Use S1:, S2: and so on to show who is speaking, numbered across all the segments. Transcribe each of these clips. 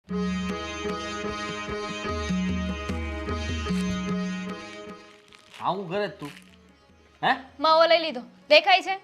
S1: આવું ઘરે જ તું હે?
S2: માવો લઈ લીધો દેખાય છે?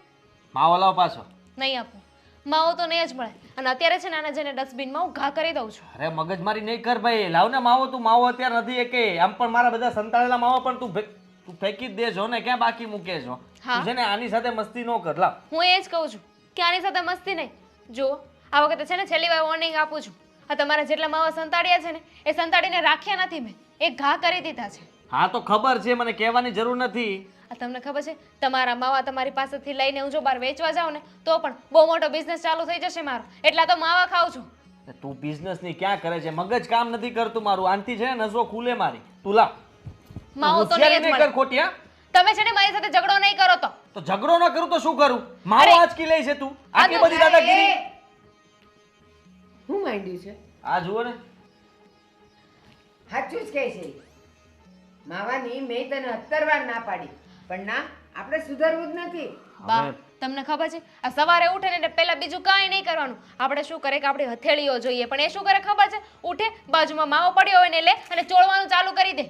S1: માવો લાવ પાછો.
S2: નહીં આપો માવો તો નહીં જ મળે. અને અત્યારે છે ને આને જઈને ડસ્ટબિનમાં હું ઘા કરી દઉં છું.
S1: અરે મગજમારી નહીં કર ભાઈ, લાવ ને માવો. તું માવો અત્યારે નથી એ કે આમ પણ મારા બધા સંતાડેલા માવો પણ તું ફેંકી જ દેજો ને, ક્યાં બાકી મૂકે છો? તું છે ને આની સાથે મસ્તી ન કર. લાવ.
S2: હું એ જ કહું છું કે આની સાથે મસ્તી નહીં. જો આ વખતે છે ને છેલ્લી વાર વોર્નિંગ આપું છું. આ તમારા જેટલા માવા સંતાડ્યા છે ને એ સંતાડીને રાખ્યા નથી મેં, એ ઘા કરી દીધા છે.
S1: હા તો ખબર છે, મને કહેવાની જરૂર નથી.
S2: આ તમને ખબર છે તમારા માવા તમારી પાસેથી લઈને હું જો બહાર વેચવા જાઉં ને તો પણ બહુ મોટો બિઝનેસ ચાલુ થઈ જશે મારો, એટલા તો માવા ખાઉં છું.
S1: તું બિઝનેસ ની ક્યાં કરે છે? મગજ કામ નથી કરતું મારું. આનથી છે ને નસો ખુલે મારી. તું લાવ
S2: માવો તો નહીં જ મળે.
S1: કર ખોટિયા.
S2: તમે છે ને મારી સાથે ઝઘડો નહીં કરો
S1: તો ઝઘડો ન કરું તો શું કરું? માવો આંચકી લે છે તું. આટલી બધી દાદાગીરી
S3: શું માંડ્યું છે?
S1: આ જુઓ ને,
S3: સાચું જ કહે છે. માવાની મેં તને 17 વાર ના પાડી, પણ ના, આપણે સુધરવું જ નથી.
S2: બા તમને ખબર છે આ સવારે ઉઠે ને એટલે પહેલા બીજું કાંઈ નહીં કરવાનું. આપણે શું કરે કે આપણી હથેળીઓ જોઈએ, પણ એ શું કરે ખબર છે? ઉઠે બાજુમાં માવો પડ્યો હોય ને લે અને ચોળવાનું ચાલુ કરી દે.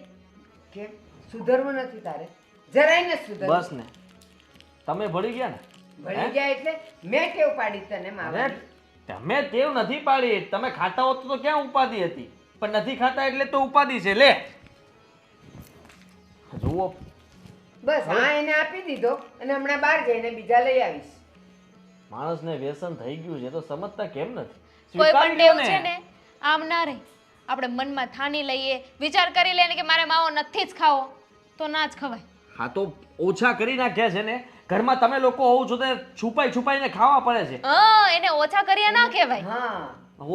S3: કેમ સુધરવું નથી તારે? જરાય ન સુધર.
S1: બસ ને તમે ભળી ગયા ને.
S3: ભળી ગયા એટલે મેં ટેવ પાડી તને માવાની.
S1: તમે ટેવ નથી પાડી. તમે ખાતા હોત તો ક્યાં ઉપાધિ હતી, પણ નથી ખાતા એટલે તો ઉપાધિ છે. લે જુઓ,
S3: બસ હા એને આપી દીધો અને હમણાં બહાર જઈને બીજા લઈ આવીશ.
S1: માણસને વ્યસન થઈ ગયું છે તો સમજતા કેમ નથી?
S2: કોઈ પણ
S1: સ્વીકારી લો
S2: ટેવ છે ને આમ ના રહે. આપણે મનમાં ઠાની લઈએ, વિચાર કરી લઈએ કે મારે માવો નથી જ ખાવો તો ના જ ખવાય.
S1: હા તો ઓછા કરી નાખ્યા છે ને. ઘરમાં તમે લોકો હોવ છો તો છુપાઈ છુપાઈને ખાવા પડે છે.
S2: એને ઓછા કર્યા ના કહેવાય.
S3: હા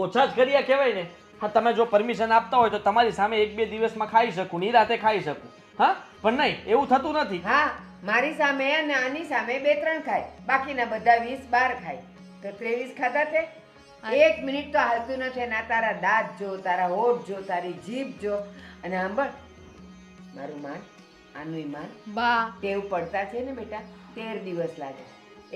S1: ઓછા જ કર્યા કહેવાય ને. હા તમે જો પરમિશન આપતા હોય તો તમારી સામે 1-2 દિવસમાં ખાઈ શકું, નિરાતે ખાઈ શકું. હા પણ નહીં, એવું થતું નથી.
S3: હા મારી સામે અને આની સામે 2-3 ખાય, બાકીના બધા 20-12 ખાય. તો 23 ખાધા તે? 1 મિનિટ તો હાલતું નથી. ના તારા દાંત જો, તારા હોઠ જો, તારી જીભ જો. અને સાંભળ, મારું માન, આનું માન.
S2: બા
S3: ટેવ પડતા છે ને બેટા 13 દિવસ લાગે.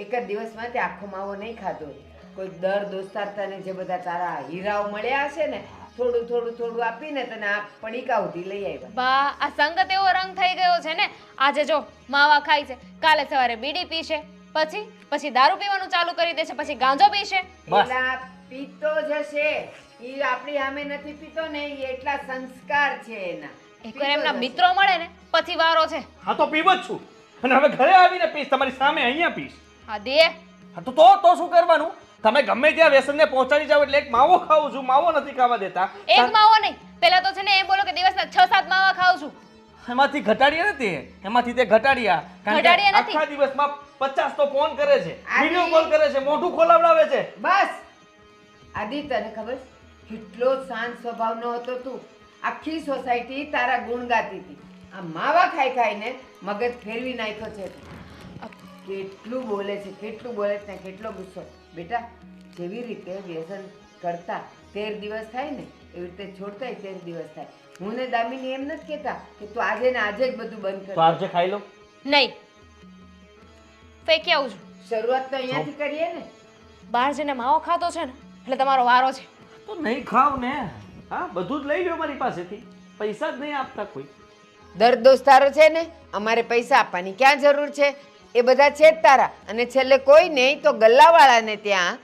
S3: એક જ દિવસમાં તે આખો માવો નહીં ખાધો હોય. કોઈ દર દોસ્તાર તને જે બધા તારા હીરાઓ મળ્યા હશે ને, થોડું થોડું થોડું આપીને તને આ પડીકા સુધી લઈ આવ્યા.
S2: બા આ સંગત એવો રંગ થઈ ગયો છે ને. આજે જો માવા ખાય છે, કાલે સવારે બીડી પીશે, પછી દારૂ પીવાનું ચાલુ કરી દેશે, પછી ગાંજો પીશે.
S3: એટલા પીતો જશે. ઈ આપણી સામે નથી પીતો ને, ઈ એટલા સંસ્કાર છે એના.
S2: એકવાર એમના મિત્રો મળે ને પછી વારો છે.
S1: હા તો પીવ જ છું, અને હવે ઘરે આવીને પીશ, તમારી સામે અહીંયા પીશ.
S2: હા દે.
S1: હા તો શું કરવાનું? તમે ગમે ત્યાં વ્યસનને પહોંચાડી જાવ એટલે એક માવો ખાઉં છું, માવો નથી ખાવા દેતા.
S2: એક માવો નહીં, પહેલા તો છે ને એમ બોલો કે દિવસના 6-7 માવા ખાઉં છું.
S1: એમાંથી ઘટાડ્યા નથી, એમાંથી તે ઘટાડ્યા. કારણ કે
S2: ઘટાડ્યા નથી.
S1: આખા દિવસમાં 50 તો ફોન કરે છે, વિડિયો કોલ કરે છે, મોઢું ખોલાવડાવે છે.
S3: બસ આદિ તને ખબર છે? કેટલો શાંત સ્વભાવનો હતો તું. આખી સોસાયટી તારા ગુણ ગાતી હતી. આ માવા ખાઈ ખાઈને મગજ ફેરવી નાખ્યો છે. કેટલું બોલે છે, કેટલું બોલે છે, કેટલો ગુસ્સો. બેટા જેવી રીતે વ્યસન કરતા 13 દિવસ થાય ને, એવી રીતે છોડતાય 13 દિવસ થાય. હું ને દામિની એમ નથી કહેતા કે તું આજે ને આજે જ બધું બંધ કર.
S1: તો આજે ખાઈ લો.
S2: નહીં, ફેંકી આવું છું.
S3: શરૂઆત તો અહીંયાથી કરીએ ને.
S2: બહાર જઈને માવો ખાતો છે ને એટલે તમારો વારો છે.
S1: તો નહીં ખાવ ને. હા બધું જ લઈ લો મારી પાસેથી, પૈસા જ નહીં આપતા કોઈ.
S3: દર દોસ્તારો છે ને, અમારે પૈસા આપવાની ક્યાં જરૂર છે? એ બધા છે જ તારા. અને છેલ્લે કોઈ નહીં તો ગલ્લાવાળાને ત્યાં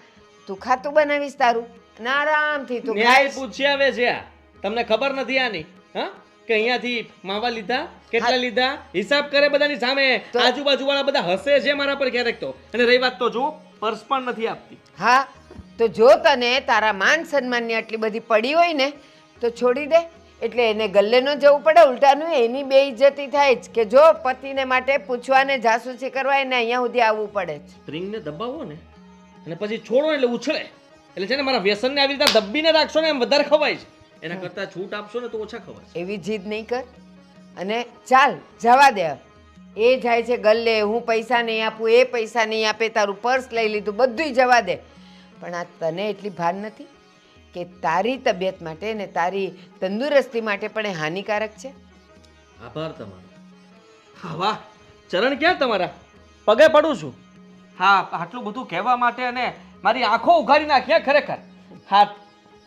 S3: તું ખાતું બનાવીશ તારું, અને આરામથી તું
S1: ન્યાય
S3: ખાઈશ.
S1: પૂછી આવે છે આ. તમને ખબર નથી આની? હા કે અહીંયાથી માવા લીધા, કેટલા લીધા, હિસાબ કરે બધાની સામે. આજુબાજુ વાળા બધા હસે છે મારા પર ક્યારેક તો. અને રહી વાત તો જો પર્સ પણ નથી આપતી.
S3: હા તો જો તને તારા માન સન્માનની આટલી બધી પડી હોય ને તો છોડી દે. એટલે એને ગલ્લે ન જવું પડે, ઉલટાનું એની બેઇજ્જતી થાય જ કે જો પતિને માટે પૂછવાને જાસૂસી કરવા એને અહીંયા સુધી આવવું પડે છે.
S1: સ્પ્રિંગને દબાવો ને અને પછી છોડો એટલે ઉછળે. એટલે છે ને મારા વ્યસનને આવી રીતે દબીને રાખશો ને એમ વધારે ખવાય છે. એના કરતા છૂટ આપશો ને તો ઓછા ખવાય.
S3: એવી જીદ નહીં કર. અને ચાલ જવા દે. એ જાય છે ગલ્લે, હું પૈસા નહીં આપું, એ પૈસા નહીં આપે, તારું પર્સ લઈ લીધું, બધુંય જવા દે. પણ આ તને એટલી ભાન નથી કે તારી તબિયત માટે ને તારી તંદુરસ્તી માટે પણ એ હાનિકારક છે.
S1: આભાર તમારો. હા વાહ, ચરણ ક્યાં તમારા? પગે પડું છું. હા આટલું બધું કહેવા માટે અને મારી આંખો ઉઘાડી નાખ્યા ખરેખર. હા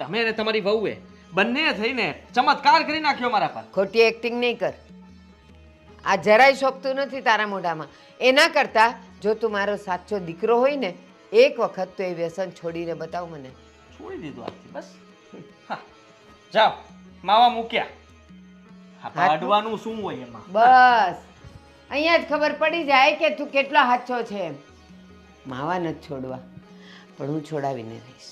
S1: તમે ને તમારી વહુએ બંને થઈને ચમત્કાર કરી નાખ્યો મારા પર.
S3: ખોટી એક્ટિંગ નહીં કર. આ જરાય શોભતું નથી તારા મોઢામાં. એના કરતાં જો તું મારો સાચો દીકરો હોય ને એક વખત તો એ વ્યસન છોડીને બતાવ મને.
S1: છોડી દીધું આજથી બસ. હા, જાઓ માવા મૂક્યા. હા, પાડવાનું શું હોય એમાં?
S3: બસ અહીંયા જ ખબર પડી જાય કે તું કેટલો હાચો છે એમ. માવા નથી છોડવા, પણ હું છોડાવીને રહીશ.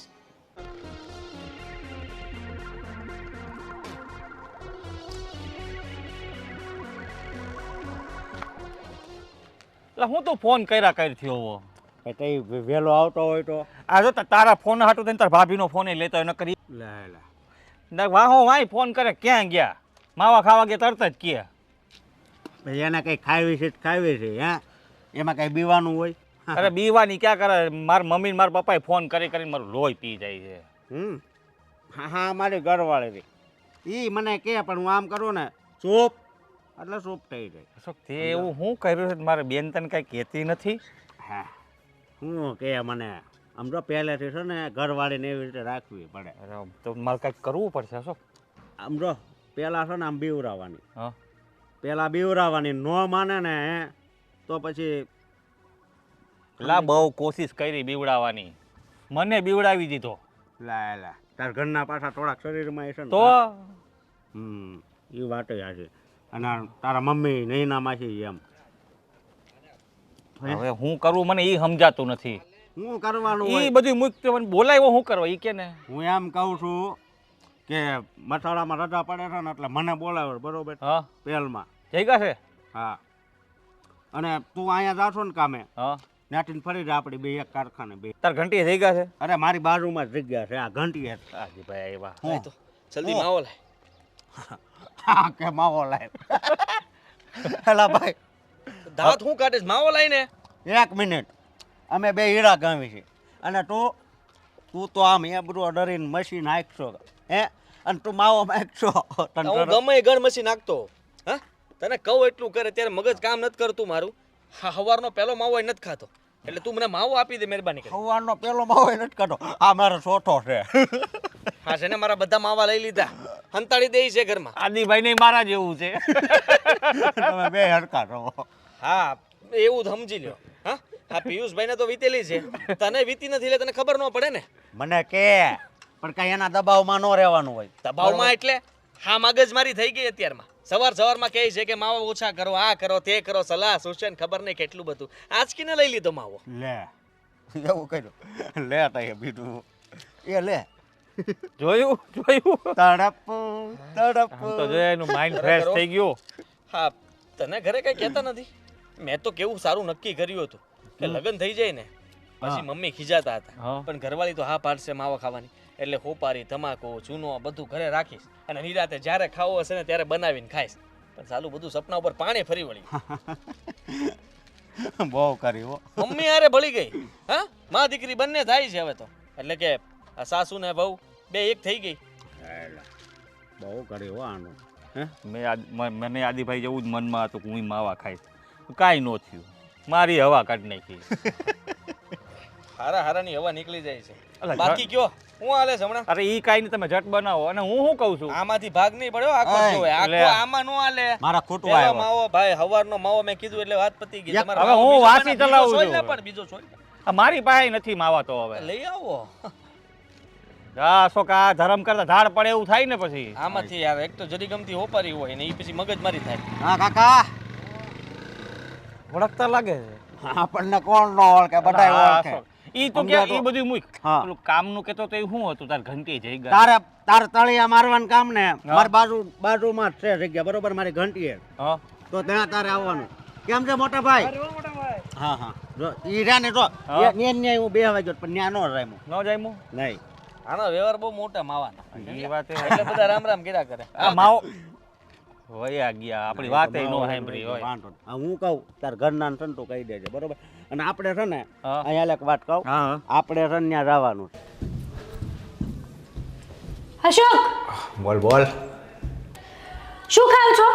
S4: એટલે હું તો ફોન કર્યા કરી થયો
S5: કઈ વહેલો આવતો હોય તો
S4: આ જો તારા ફોન હાટું થઈને તારા ભાભીનો ફોન લેતો હોય ન કરી
S5: લે લે
S4: વાહો વાય ફોન કરે ક્યાં ગયા માવા ખાવા ગયા તરત જ કે
S5: પછી એને કઈ ખાવી છે ખાવી છે હે એમાં કઈ બીવાનું હોય
S4: અરે બીવાની ક્યાં કરે મારા મમ્મી ને મારા પપ્પાએ ફોન કરી કરીને મારું લોહી પી જાય છે.
S5: હા હા મારી ઘરવાળી ઈ મને કે પણ હું આમ કરું ને ચૂપ એટલે ચૂપ થઈ જાય.
S4: અશોક તે એવું હું કર્યું છે મારે બેન તને કઈ કહેતી નથી.
S5: હા હું કે મને આમ તો પહેલેથી છે ને ઘરવાળીને એવી રીતે રાખવી પડે.
S4: અરે તો મારે કંઈક કરવું પડશે અશોક.
S5: આમ તો પહેલાં છે ને આમ બીવરાવાની
S4: હા
S5: પહેલાં બીવરાવાની ન માને ને તો પછી
S4: લા બહુ કોશિશ કરી બીવડાવવાની મને બીવડાવી દીધો
S5: લા લા તાર ઘરના પાછા થોડાક શરીરમાં છે ને
S4: તો
S5: એ વાત છે અને તારા મમ્મી નૈનામાં છે એમ
S4: હવે હું કરવું મને એ સમજાતું નથી.
S5: હું કરવાનું
S4: એ
S5: હોય
S4: બધું મુક્ત મને બોલાવ્યો હું કરવા એ કે ને
S5: હું એમ કહું છું કે મસાલામાં રજા પડે છે ને એટલે મને બોલાવે બરોબર
S4: હા
S5: પહેલમાં
S4: જઈ ગયા છે
S5: હા અને તું અહીંયા જાશો ને કામે
S4: હા
S5: નાટીને ફરી જ આપણી બે એક કારખાને બે
S4: તાર ઘંટી જઈ ગયા છે
S5: અરે મારી બાજુમાં જ જગ્યા છે આ ઘંટી
S4: હાજી ભાઈ આવ્યા
S5: હું
S1: તો જલ્દી માવો લાય.
S5: હા કે માવો લાય હેલા ભાઈ
S1: દાંત હું કાઢે છે? માવો લાય ને.
S5: એક મિનિટ અમે બે હીરા ગામી છે અને તું તો આમ એ બધું ડરીને મશીન નાખશો હે અને તું માવો નાખશો તને
S1: હું ગમે એ ગણ મસી નાખતો. હા, તને કહું એટલું કરે ત્યારે મગજ કામ નથી કરતું મારું. હા, હવારનો પહેલો માવો નથી ખાતો એટલે તું મને માવો આપી દે મહેરબાની કરી.
S5: સવારનો પેલો માવો નથી કાઢો આ મારો ચોથો છે
S1: હા છે ને, મારા બધા માવા લઈ લીધા, હંતાડી દે છે ઘરમાં.
S4: આદિભાઈ ને મારા જેવું છે.
S5: તમે બે હરકા રહો.
S1: હા, એવું જ સમજી લ્યો. હા હા, પિયુષભાઈને તો વીતેલી છે, તને વીતી નથી એટલે તને ખબર ન પડે ને.
S5: મને કે પણ કઈ એના દબાવમાં ન રહેવાનું હોય.
S1: દબાવમાં એટલે હા મગજમારી થઈ ગઈ અત્યારમાં. સવારમાં કહે છે કે માવા ઓછા કરો, આ કરો તે કરો, સલાહ સૂચન ખબર નહીં કેટલું બધું. આજકીને લઈ લીધો માવો.
S5: લે એવું કર્યું લે તઈ બીજું એ લે
S4: જોયું
S5: તડપ તડપ
S4: આમ તો જોયા એનું માઇન્ડ ફ્રેશ થઈ ગયું.
S1: હા, તને ઘરે કઈ કહેતા નથી. મેં તો કેવું સારું નક્કી કર્યું હતું કે લગ્ન થઈ જાય ને પછી મમ્મી ખીજાતા હતા,
S4: હા.
S1: પણ ઘરવાળી તો હા પાડશે માવા ખાવાની. એટલે હોપારી, તમાકુ, ચૂનો બધું ઘરે રાખીશ અને નિરાતે જ્યારે ખાવો હશે ને ત્યારે બનાવીને ખાઈશ. પણ સાલું બધું સપના ઉપર પાણી ફરી વળ્યું.
S5: બહુ કરી હો
S1: મમ્મી હારે ભળી ગઈ. હા, માં દીકરી બંને થાય છે હવે તો. એટલે કે આ સાસુ ને વહુ બે એક થઈ ગઈ.
S5: બહુ કરી હો આનું હે
S4: મને આદિભાઈ જેવું જ મનમાં હતું કે હું માવા ખાઈશ, કાંઈ ન થયું, મારી હવા કાઢી નાખી.
S1: હારાની હવા નીકળી જાય છે.
S4: અલા,
S1: બાકી કયો હું હાલે છે હમણાં?
S4: અરે ઈ કાંઈ નહીં, તમે ઝટ બનાવો. અને હું શું કહું છું,
S1: આમાંથી ભાગ નહીં પડ્યો, આખો
S5: ઓય,
S1: જોવે. આખો
S4: લે.
S1: આમાં નો હાલે.
S5: મારા ખોટું
S1: પેલો
S5: આવ્યો
S1: માવો ભાઈ, હવારનો માવો મેં કીધું એટલે વાત પતી ગઈ.
S5: યા,
S1: તમારે
S4: હવે
S1: માવો
S4: હું
S1: બીજો
S4: વાસી
S1: બનાવો,
S4: ચલાવું
S1: બીજો સોય
S4: છું.
S1: લે પણ બીજો સોય લે.
S4: આ મારી પાસે નથી માવા તો હવે.
S1: લઈ આવો.
S4: આ શોક આ ધરમ કરતા ધાડ પડે એવું થાય ને પછી.
S1: આમાંથી યાર એક તો જરી ગમતી હોપારી હોય ને એ પછી મગજમારી થાય.
S5: હા કાકા
S4: ઓળખતા લાગે છે.
S5: આપણને કોણ નો ઓળખે બધા
S4: આ
S5: ઓળખે
S4: શોક. ઈ તો કે
S5: સમજ્યા
S4: ઈ
S5: તો?
S4: બધું મૂક.
S5: હા.
S4: પેલું કામનું કેતો તો એ શું હતું, તાર ઘંટી જઈ ગયા.
S5: તારે તળિયા મારવાનું કામ ને મારી બાજુમાં જ છે જગ્યા બરોબર મારી ઘંટી
S4: હા
S5: તો ત્યાં તારે આવવાનું. કેમ છે મોટા ભાઈ? હા હા જો ઈ રહ્યા ને જો
S4: હા.
S5: ન્યા હું બે વાગ્યો પણ ન્યા નો રામ્યો
S4: ન જાયમું
S5: નહીં.
S1: આનો વ્યવહાર બહુ મોટા માવાના.
S4: એ વાત
S1: એટલે બધા રામ રામ કર્યા કરે.
S4: આ માવો વયા ગયા, આપણી વાત નો સાંભળી હોય.
S5: વાંધો નહીં. હા, હું કહું તાર ઘરના છે ને તું કહી દેજે બરોબર. અને આપણે છે ને
S4: હા.
S5: અહીંયા એક વાત કહું
S4: હા
S5: આપણે છે ને ત્યાં જવાનું છે.
S6: અશોક,
S7: બોલ બોલ.
S6: શું ખાવ છો?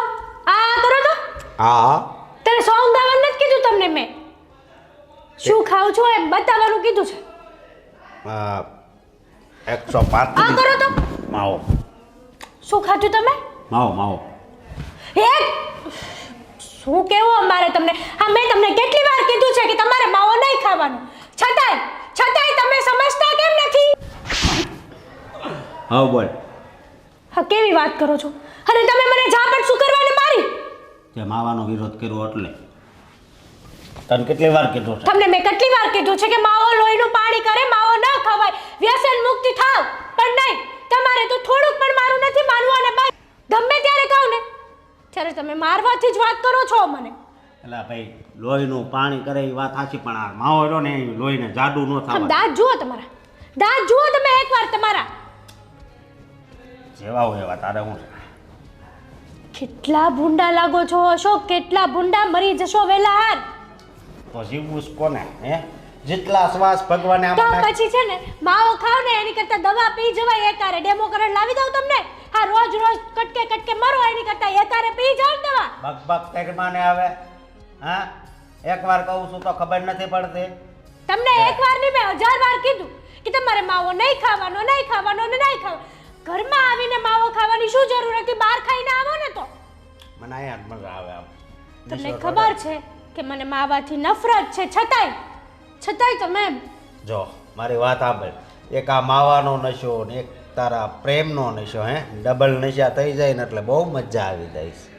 S6: આ કરો તો
S7: હા
S6: તને સોંગ ગાવાનું નથી કીધું તમને મેં? શું ખાવ છો એ બતાવવાનું કીધું છે.
S5: 105
S6: આ કરો તો
S5: માવો
S6: શું ખાધું તમે
S5: માવો માવો
S6: હે શું કેવું અમારે તમને હા મેં તમને કેટલી વાર કીધું છે કે તમારે માવો નહીં ખાવાનો છતાંય તમે સમજતા કેમ નથી
S5: હા બોલ
S6: હા કેવી વાત કરો છો અને તમે મને ઝાપટ શું કરવાને મારી
S5: તે માવાનો વિરોધ કર્યો એટલે તને કેટલી વાર કીધું છે
S6: તમને મેં કેટલી વાર કીધું છે કે માવો લોહીનું પાણી કરે માવો ન ખવાય વ્યસન મુક્તિ થાવ પણ નહીં તમારે તો થોડુંક પણ મારું નથી માનવું અને બસ ગમે ત્યારે કહું ને ત્યારે તમે મારવાથી જ વાત કરો છો મને
S5: એટલે ભાઈ લોહીનું પાણી કરે એ વાત સાચી પણ આ માવો રહ્યો ને એ લોહીને જાડુ ન
S6: આમ
S5: થાય
S6: દાંત જુઓ તમારા દાંત જુઓ તમે એકવાર તમારા
S5: જેવા હોય એવા તારે હું છે
S6: કેટલા ભૂંડા લાગો છો અશોક કેટલા ભૂંડા મરી જશો વેલા હાર
S5: તો જીવવું જ કોને હે જેટલા શ્વાસ ભગવાને
S6: તો
S5: આમાં
S6: પછી છે ને માવો ખાવ ને એની કરતા દવા પી જવાય એકારે ડેમો કરડ લાવી દઉં તમને હા રોજ કટકે મરો એની કરતા એકારે પી જાવ ને દવા
S5: બક તેરમાં ને આવે હા એકવાર કહું છું તો ખબર નથી પડતી
S6: તમને એકવાર નહીં મેં 1000 વાર કીધું કે તમારે માવો નહીં ખાવાનો ને નહીં ખાવાનો ઘરમાં આવીને માવો ખાવાની શું જરૂર હતી બહાર ખાઈને આવો ને તો
S5: મને અહીંયા જ મજા આવે આમ
S6: તમને ખબર છે કે મને માવાથી નફરત છે છતાંય તમે
S5: જો મારી વાત સાંભળ એક આ માવાનો નશો ને એક તારા પ્રેમનો નશો હે ડબલ નશા થઈ જાય ને એટલે બહુ મજા આવી જાય છે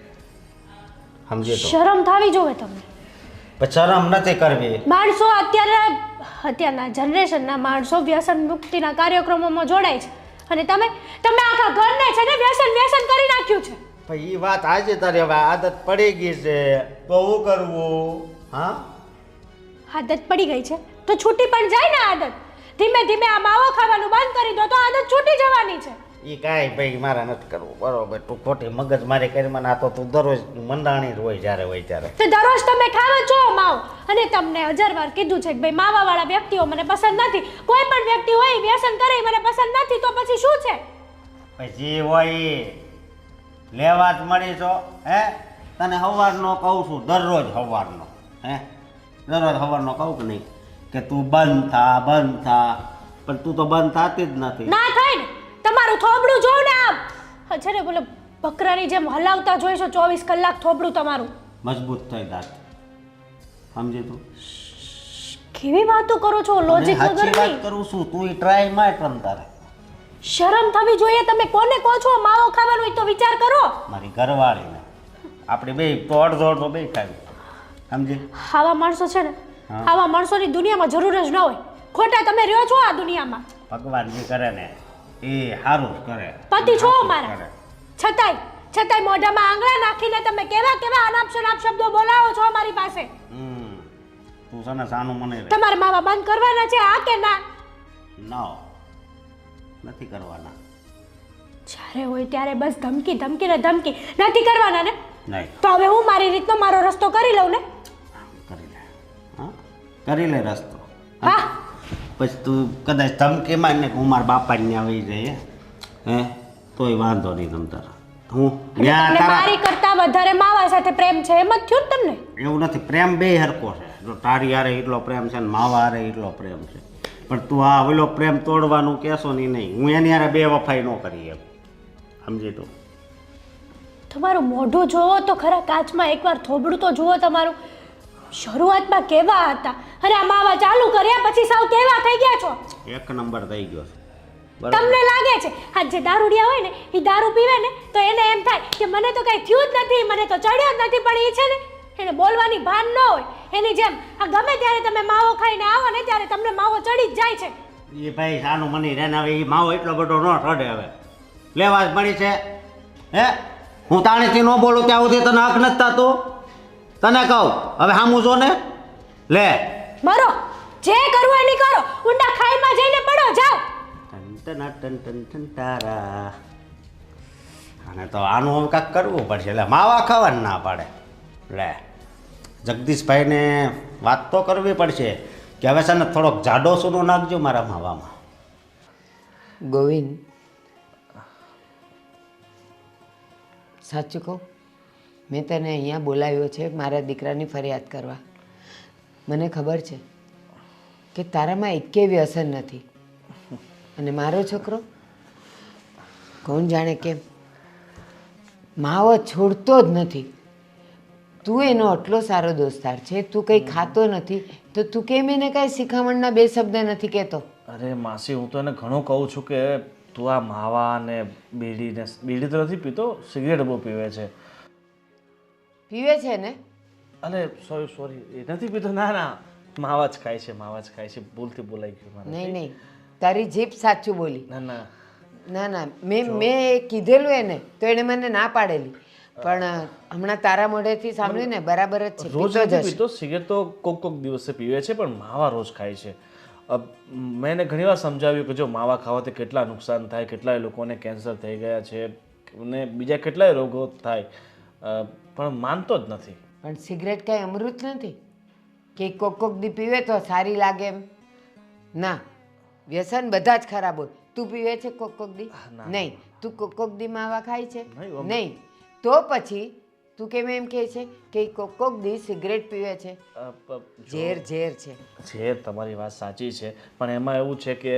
S5: સમજી તો
S6: શરમ થાવી જોવે તમને
S5: પણ શરમ નથી કરવી
S6: માણસો અત્યારના જનરેશનના માણસો વ્યસન મુક્તિના કાર્યક્રમોમાં જોડાય છે અને તમે આખા ઘરને છે ને વ્યસન કરી નાખ્યું છે
S5: ભાઈ એ વાત આજે તારી હવે આદત પડી ગઈ છે તો શું કરવું હા
S6: આદત પડી ગઈ છે તો છૂટી પણ જાય ને આદત ધીમે ધીમે આ માવો ખાવાનું બંધ કરી દો તો આદત છૂટી જવાની છે
S5: એ કાંઈ ભાઈ મારે નથી કરવું બરોબર તું ખોટી મગજ મારી કરી મને આ તો તું દરરોજ મંડાણી જ હોય જ્યારે હોય ત્યારે
S6: તો દરરોજ તમે ખાવો છો માવો અને તમને 1000 વાર કીધું છે કે ભાઈ માવાવાળા વ્યક્તિઓ મને પસંદ નથી કોઈ પણ વ્યક્તિ હોય વ્યસન કરે મને પસંદ નથી તો પછી શું છે
S5: પછી હોય ઈ લેવા જ મળી છો હે તને સવારનો કહું છું દરરોજ સવારનો હે દરરોજ સવારનો કહું કે નહીં કે તું બંધ થા પણ તું તો બંધ થતી જ નથી
S6: ના થાય ને તમારું થોબડું જોઉં ને આમ છે ને બોલે બકરાની જેમ હલાવતા જોઈશો 24 કલાક થોબડું તમારું
S5: મજબૂત થઈ દાંત સમજી તું
S6: કેવી વાતો કરો છો લોજિક
S5: સાચી
S6: વગરની
S5: વાત કરું છું તું ટ્રાય માર તમ તારે
S6: શરમ થવી જોઈએ તમે કોને કહો છો માવો ખાવાનું હોય તો વિચાર કરો
S5: મારી ઘરવાળીને આપણે બે તો અડધો બે ખાવી સમજી
S6: આવા માણસો છે ને આવા માણસોની દુનિયામાં જરૂર જ ન હોય ખોટા તમે રહ્યો છો આ દુનિયામાં
S5: ભગવાન જે કરે ને એ સારું જ કરે
S6: પતિ છો મારા છતાંય મોઢામાં આંગળા નાખીને તમે કેવા અનાપ શનાપ શબ્દો બોલાવો છો અમારી પાસે
S5: તું છે ને સાનું મને રે
S6: તમારે માવા બંધ કરવાના છે આ કે ના
S5: નથી કરવાના
S6: જ્યારે હોય ત્યારે બસ ધમકી નથી કરવાના ને
S5: નહીં
S6: તો હવે હું મારી રીતનો મારો રસ્તો કરી લઉં ને
S5: કરી લે હા કરી લે રસ્તો
S6: હા
S5: પછી તું કદાચ ધમકી મારને કે હું મારા બાપાને આવી જાય હે તોય વાંધો નહીં તમ તારા હું
S6: તમને મારી કરતા વધારે માવા સાથે પ્રેમ છે એમ જ થયું ને તમને
S5: એવું નથી પ્રેમ બે હરકો છે જો તારી હારે એટલો પ્રેમ છે ને માવા હારે એટલો પ્રેમ છે પણ તું આ ઓલો પ્રેમ તોડવાનું કહેશો નહીં હું એની હારે બે વફાઈ ન કરી એમ સમજી તું
S6: તમારું મોઢું જોવો તો ખરા કાચમાં એકવાર થોબડું તો જુઓ તમારું શરૂઆતમાં કેવા હતા અને આ માવા ચાલુ કર્યા પછી સાવ કેવા થઈ ગયા છો
S5: એક નંબર થઈ ગયો છે
S6: તમને લાગે છે આ જે દારૂડિયા હોય ને એ દારૂ પીવે ને તો એને એમ થાય કે મને તો કઈ થયું જ નથી મને તો ચડ્યો જ નથી પણ એ છે ને એને બોલવાની ભાન ન હોય એની જેમ આ ગમે ત્યારે તમે માવો ખાઈને આવો ને ત્યારે તમને માવો ચડી જ જાય છે
S5: એ ભાઈ સાનું મની રે ને હવે એ માવો એટલો બધો ન ચડે હવે લેવા જ મળી છે હે હું તાણીથી ન બોલું ત્યાં સુધી તને હક નથી થતું તને કહું હવે સામું જો ને લે
S6: મરો જે કરવું એની કરો ઊંડા ખાઈમાં જઈને પડો જાઓ
S5: ટન તારા અને તો આનું હવે કાંઈક કરવું પડશે એટલે માવા ખાવાનું ના પાડે લે જગદીશભાઈને વાત તો કરવી પડશે કે હવે છે ને થોડોક જાડો સૂનો નાખજો મારા માવામાં
S3: ગોવિંદ સાચું કહું મેં તને અહીંયા બોલાવ્યો છે મારા દીકરાની ફરિયાદ કરવા મને ખબર છે કે તારામાં એકે વ્યસન નથી અને મારો છોકરો કોણ જાણે કેમ માવો છોડતો જ નથી. તું એનો આટલો સારો દોસ્તાર છે, તું કંઈ ખાતો નથી તો તું કેમ એને કાંઈ શિખામણના બે શબ્દ નથી કહેતો?
S7: અરે માસી, હું તો એને ઘણું કહું છું કે તું આ માવા ને બીડી તો નથી પીતો, સિગરેટ બહુ પીવે છે.
S3: પીવે છે ને?
S7: અરે સોરી એ નથી પીતો. ના ના, માવા જ ખાય છે, માવા જ ખાય છે. ભૂલથી બોલાઈ ગયું મારે.
S3: નહીં નહીં, તારી જીભ સાચું બોલી.
S7: ના ના
S3: ના ના, મેં કીધેલું એને તો એણે મને ના પાડેલી, પણ હમણાં તારા મોઢેથી સાંભળ્યું ને, બરાબર જ છે.
S7: રોજ
S3: પીતો જ
S7: નથી
S3: હશે.
S7: પીતો, સિગરેટ તો કોક દિવસે પીવે છે, પણ માવા રોજ ખાય છે. મેં એને ઘણીવાર સમજાવ્યું કે જો માવા ખાવાથી કેટલા નુકસાન થાય, કેટલાય લોકોને કેન્સર થઈ ગયા છે અને બીજા કેટલાય રોગો થાય, પણ માનતો જ નથી.
S3: પણ સિગરેટ કાંઈ અમૃત નથી કે કોક દી પીવે તો સારી લાગે એમ. ના, વ્યસન બધા જ ખરાબ હોય. તું પીવે છે કોક દી? નહીં. તું કોક દી માવા ખાય છે? નહીં. તો પછી તું કેમ એમ કહે છે કે કોક દી સિગરેટ પીવે છે? ઝેર છે.
S7: ઝેર, તમારી વાત સાચી છે, પણ એમાં એવું છે કે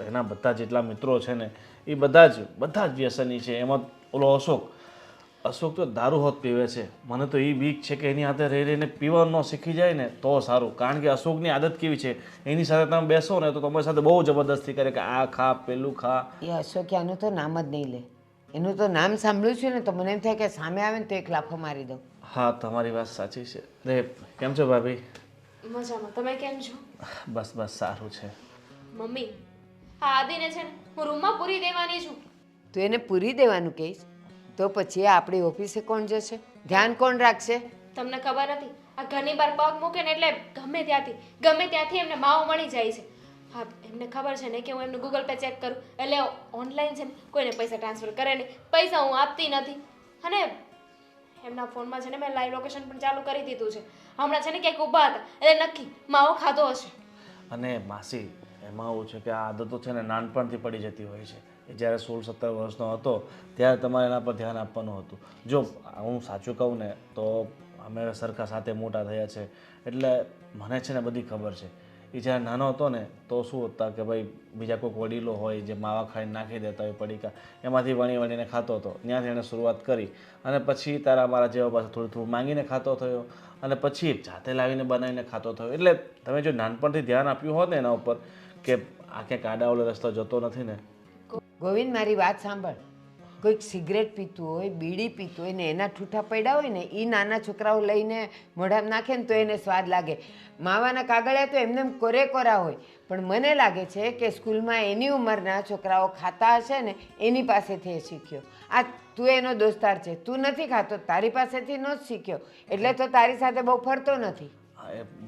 S7: એના બધા જેટલા મિત્રો છે ને એ બધા જ વ્યસની છે. એમાં ઓલો અશોક તો દારૂ હોત પીવે છે. મને તો એ બીક છે કે એની હાથે રહી રહીને પીવાનું શીખી જાય ને તો સારું. કારણ કે અશોકની આદત કેવી છે, એની સાથે તમે બેસો ને તો તમારી સાથે બહુ જબરદસ્તી કરે કે આ ખા, પેલું ખા.
S3: એ અશોક આનું તો નામ જ નહીં લે. એનું તો નામ સાંભળ્યું છે ને તો મને એમ થાય કે સામે આવે ને તો એક લાફો મારી દઉં.
S7: હા, તમારી વાત સાચી છે. અરે કેમ છો ભાભી?
S2: મજામાં. તમે કેમ છો?
S7: બસ સારું છે.
S2: મમ્મી, આ આદિને છે ને હું રૂમમાં પૂરી દેવાની છું.
S3: તું એને પૂરી દેવાનું કહીશ તો પછી આપણી ઓફિસે કોણ જશે? ધ્યાન કોણ રાખશે?
S2: તમને ખબર નથી, આ ઘરની બહાર પગ મૂકે ને એટલે ગમે ત્યાંથી એમને માવો મળી જાય છે. હા, એમને ખબર છે ને કે હું એમનું ગૂગલ પે ચેક કરું એટલે ઓનલાઈન છે ને કોઈને પૈસા ટ્રાન્સફર કરે નહીં, પૈસા હું આપતી નથી. અને એમના ફોનમાં છે ને મેં લાઈવ લોકેશન પણ ચાલુ કરી દીધું છે. હમણાં છે ને ક્યાંક ઊભા હતા એટલે નક્કી માવો ખાધો હશે.
S7: અને માસી, એમાં એવું છે કે આ આદતો છે ને નાનપણથી પડી જતી હોય છે. એ જ્યારે 16-17 વર્ષનો હતો ત્યારે તમારે એના પર ધ્યાન આપવાનું હતું. જો હું સાચું કહું ને તો અમે સરખા સાથે મોટા થયા છે એટલે મને છે ને બધી ખબર છે. એ જ્યારે નાનો હતો ને તો શું હતા કે ભાઈ બીજા કોઈક વડીલો હોય જે માવા ખાઈને નાખી દેતા હોય પડીકા, એમાંથી વણીને ખાતો હતો. ત્યાંથી એણે શરૂઆત કરી અને પછી તારા મારા જેવા પાસે થોડું માંગીને ખાતો થયો અને પછી જાતે લાવીને બનાવીને ખાતો થયો. એટલે તમે જો નાનપણથી ધ્યાન આપ્યું હોત ને એના ઉપર કે આ ક્યાંક આડાવડો રસ્તો જતો નથી ને.
S3: ગોવિંદ, મારી વાત સાંભળ. કોઈક સિગરેટ પીતું હોય, બીડી પીતું હોય ને એના ઠૂઠા પડ્યા હોય ને એ નાના છોકરાઓ લઈને મોઢામાં નાખે ને તો એને સ્વાદ લાગે. માવાના કાગળિયા તો એમને કોરા હોય, પણ મને લાગે છે કે સ્કૂલમાં એની ઉંમરના છોકરાઓ ખાતા હશે ને એની પાસેથી એ શીખ્યો. આ તું એનો દોસ્તાર છે, તું નથી ખાતો, તારી પાસેથી ન જ શીખ્યો એટલે તો તારી સાથે બહુ ફરતો નથી.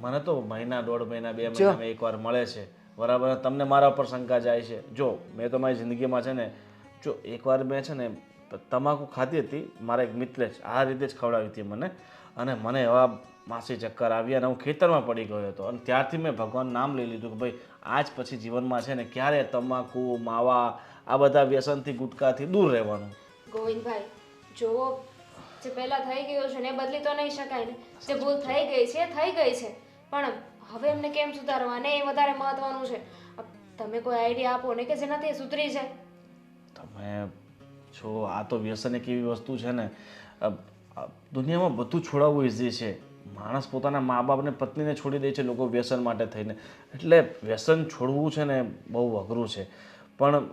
S7: મને તો મહિના 1.5 મહિના 2 મહિનામાં એકવાર મળે છે, બરાબર. તમને મારા ઉપર શંકા જાય છે. જો મેં તો મારી જિંદગીમાં છે ને જો એકવાર મેં છે ને તમાકુ ખાધી હતી, મારા એક મિત્રે જ આ રીતે જ ખવડાવી હતી મને, અને મને એવા માસી ચક્કર આવ્યા અને હું ખેતરમાં પડી ગયો હતો. અને ત્યારથી મેં ભગવાનનું નામ લઈ લીધું કે ભાઈ આજ પછી જીવનમાં છે ને ક્યારે તમાકુ, માવા, આ બધા વ્યસનથી, ગુટકાથી દૂર રહેવાનું.
S2: ગોવિંદભાઈ, જો જે પહેલા થઈ ગયું છે ને એ બદલી તો નહીં શકાય ને. જે ભૂલ થઈ ગઈ છે પણ હવે એમને કેમ સુધારવા ને એ વધારે મહત્વનું છે. તમે કોઈ આઈડિયા આપો ને કે જેનાથી એ સુધરી જાય.
S7: તમે જો આ તો વ્યસન એક એવી વસ્તુ છે ને, દુનિયામાં બધું છોડાવવું ઇઝી છે. માણસ પોતાના મા બાપને, પત્નીને છોડી દે છે લોકો વ્યસન માટે થઈને. એટલે વ્યસન છોડવું છે ને બહુ અઘરું છે, પણ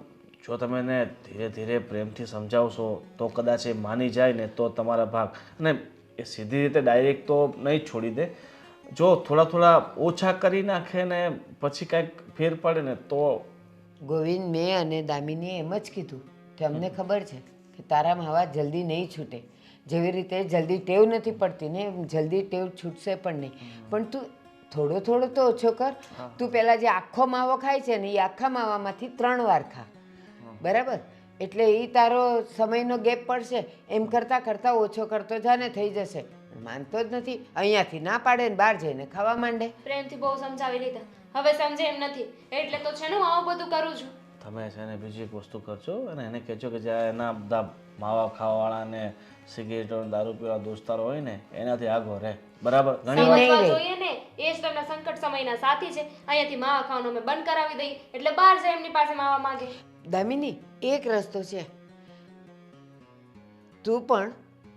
S7: જો તમે એને ધીરે ધીરે પ્રેમથી સમજાવશો તો કદાચ એ માની જાય ને તો તમારા ભાગ. અને એ સીધી રીતે ડાયરેક્ટ તો નહીં જ છોડી દે. જો થોડા ઓછા કરી નાખે ને પછી કાંઈક ફેર પડે ને તો.
S3: ગોવિંદ, મેં અને દામિનીએ એમ જ કીધું કે અમને ખબર છે કે તારા માવા જલ્દી નહીં છૂટે. જેવી રીતે જલ્દી ટેવ નથી પડતી ને એમ જલ્દી ટેવ છૂટશે પણ નહીં. પણ તું થોડો તો ઓછો કર. તું પહેલાં જે આખો માવો ખાય છે ને એ આખા માવામાંથી 3 વાર ખા, બરાબર? એટલે એ તારો સમયનો ગેપ પડશે. એમ કરતાં ઓછો કરતો જાને થઈ જશે. માનતો જ નથી, અહીંયાથી ના પાડે ને બહાર જઈને ખાવા માંડે.
S2: પ્રેમથી બહુ સમજાવી લીધા, હવે સમજે એમ નથી એટલે તો છે ને હું આવું બધું કરું છું.
S7: તમે છે ને બીજી એક વસ્તુ કરજો અને એને કહેજો કે જ્યારે એના બધા માવા ખાવાવાળાને સિગરેટો દારૂ પીવા દોસ્તારો હોય ને એનાથી આગો રહે. બરાબર? ઘણી વાર
S2: સમજવા જોઈએ ને, એ જ તમને સંકટ સમયના સાથી છે. અહીંયાથી માવા ખાવાનું અમે બંધ કરાવી દઈએ એટલે બહાર જાય એમની પાસે માવા માંગે.
S3: દામિની એક રસ્તો છે, તું પણ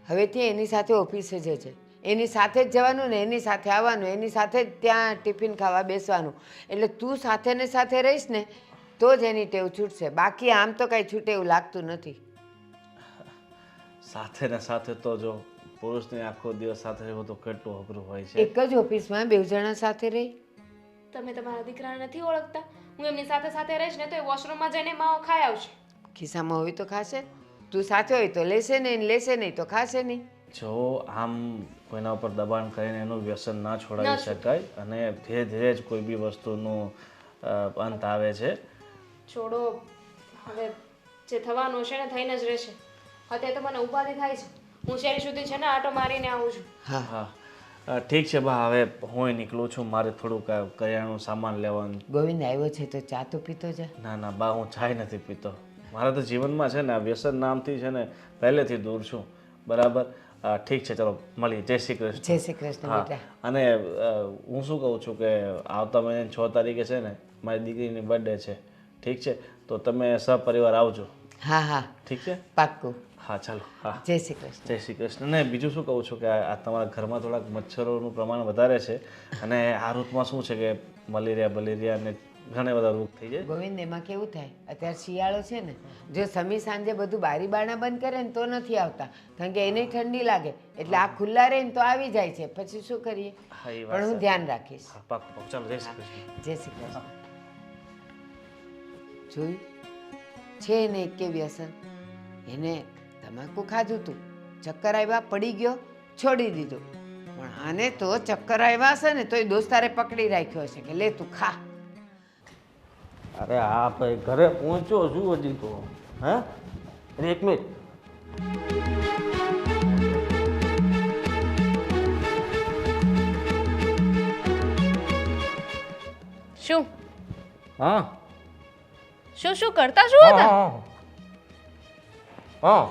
S3: હવેથી એની સાથે ઓફિસે જજે, એની સાથે જ જવાનું ને એની સાથે આવવાનું, એની સાથે જ ત્યાં ટિફિન ખાવા બેસવાનું. એટલે તું સાથે ને સાથે રહીશ ને તો જ એની ટેવ છૂટશે, બાકી આમ તો કાંઈ છૂટે એવું લાગતું નથી.
S7: સાથે ને સાથે તો જો પુરુષને આખો દિવસ સાથે રહેવું તો કેટલું અઘરું હોય છે.
S3: એક જ ઓફિસમાં 2 જણા સાથે રહી.
S2: તમે તમારા દીકરાને નથી ઓળખતા? હું એમની સાથે સાથે રહીશ ને તો એ વોશરૂમમાં જઈને માવો ખાઈ આવશે.
S3: ખિસ્સામાં હોય તો ખાશે, તું સાથે હોય તો લેશે નહીં, લેશે નહીં તો ખાશે નહીં.
S7: જો આમ કોઈના ઉપર દબાણ કરીને એનું વ્યસન ના છોડાવી શકાય અને ધીરે ધીરે જ કોઈ બી વસ્તુનું અંત આવે છે.
S2: છોડો, હવે જે થવાનું હશે ને થઈને જ રહેશે. અત્યારે તો મને ઉપાધિ થાય છે. હું શેરી સુધી છે ને આટો મારીને આવું છું.
S3: હા
S7: ઠીક છે બા, હવે હું નીકળું છું, મારે થોડુંક કરિયાણું સામાન લેવાનું.
S3: ગોવિંદ આવ્યો છે તો ચા તો પીતો જા.
S7: ના ના બા, હું ચાય નથી પીતો. મારા તો જીવનમાં છે ને આ વ્યસન નામથી છે ને પહેલેથી દૂર છું. બરાબર? ઠીક છે, ચલો મળીએ. જય શ્રી કૃષ્ણ.
S3: જય શ્રી કૃષ્ણ
S7: હા,
S3: બેટા.
S7: અને હું શું કહું છું કે આવતા મહિને 6 તારીખે છે ને મારી દીકરીની બર્થડે છે. ઠીક છે, તો તમે સહપરિવાર આવજો.
S3: હા હા
S7: ઠીક છે?
S3: પાક્કું.
S7: હા ચાલો. હા,
S3: જય શ્રી કૃષ્ણ.
S7: જય શ્રી કૃષ્ણ. ને બીજું શું કહું છું કે આ તમારા ઘરમાં થોડાક મચ્છરોનું પ્રમાણ વધારે છે અને આ ઋતુમાં શું છે કે મલેરિયા ને ઘણા બધા રોગ થઈ જાય.
S3: ગોવિંદ એમાં કેવું થાય, અત્યારે શિયાળો છે ને, જો સમી સાંજે બધું બારી બારણા બંધ કરે ને તો નથી આવતા, કારણ કે એને ઠંડી લાગે એટલે આ ખુલ્લા રહે ને તો આવી જાય છે. પછી શું કરીએ?
S7: હા, એ વાત
S3: પણ હું
S7: સાચી.
S3: ધ્યાન રાખીશ.
S7: હા, પાક્કું પાક્કું. ચાલો, જય શ્રી કૃષ્ણ.
S3: જય શ્રી કૃષ્ણ. જોયું છે ને એક કે વ્યસન, એને તમાકુ ખાધું તું, ચક્કર આવ્યા, પડી ગયો, છોડી દીધું. પણ આને તો ચક્કર આવ્યા હશે ને તો એ દોસ્તારે પકડી રાખ્યો હશે કે લે તું ખા.
S1: અરે હા ભાઈ, ઘરે પહોંચ્યો છું હજી તો. હા, અરે એક મિનિટ.
S2: શું
S1: હા
S2: શું શું કરતા શું હતા?
S1: હા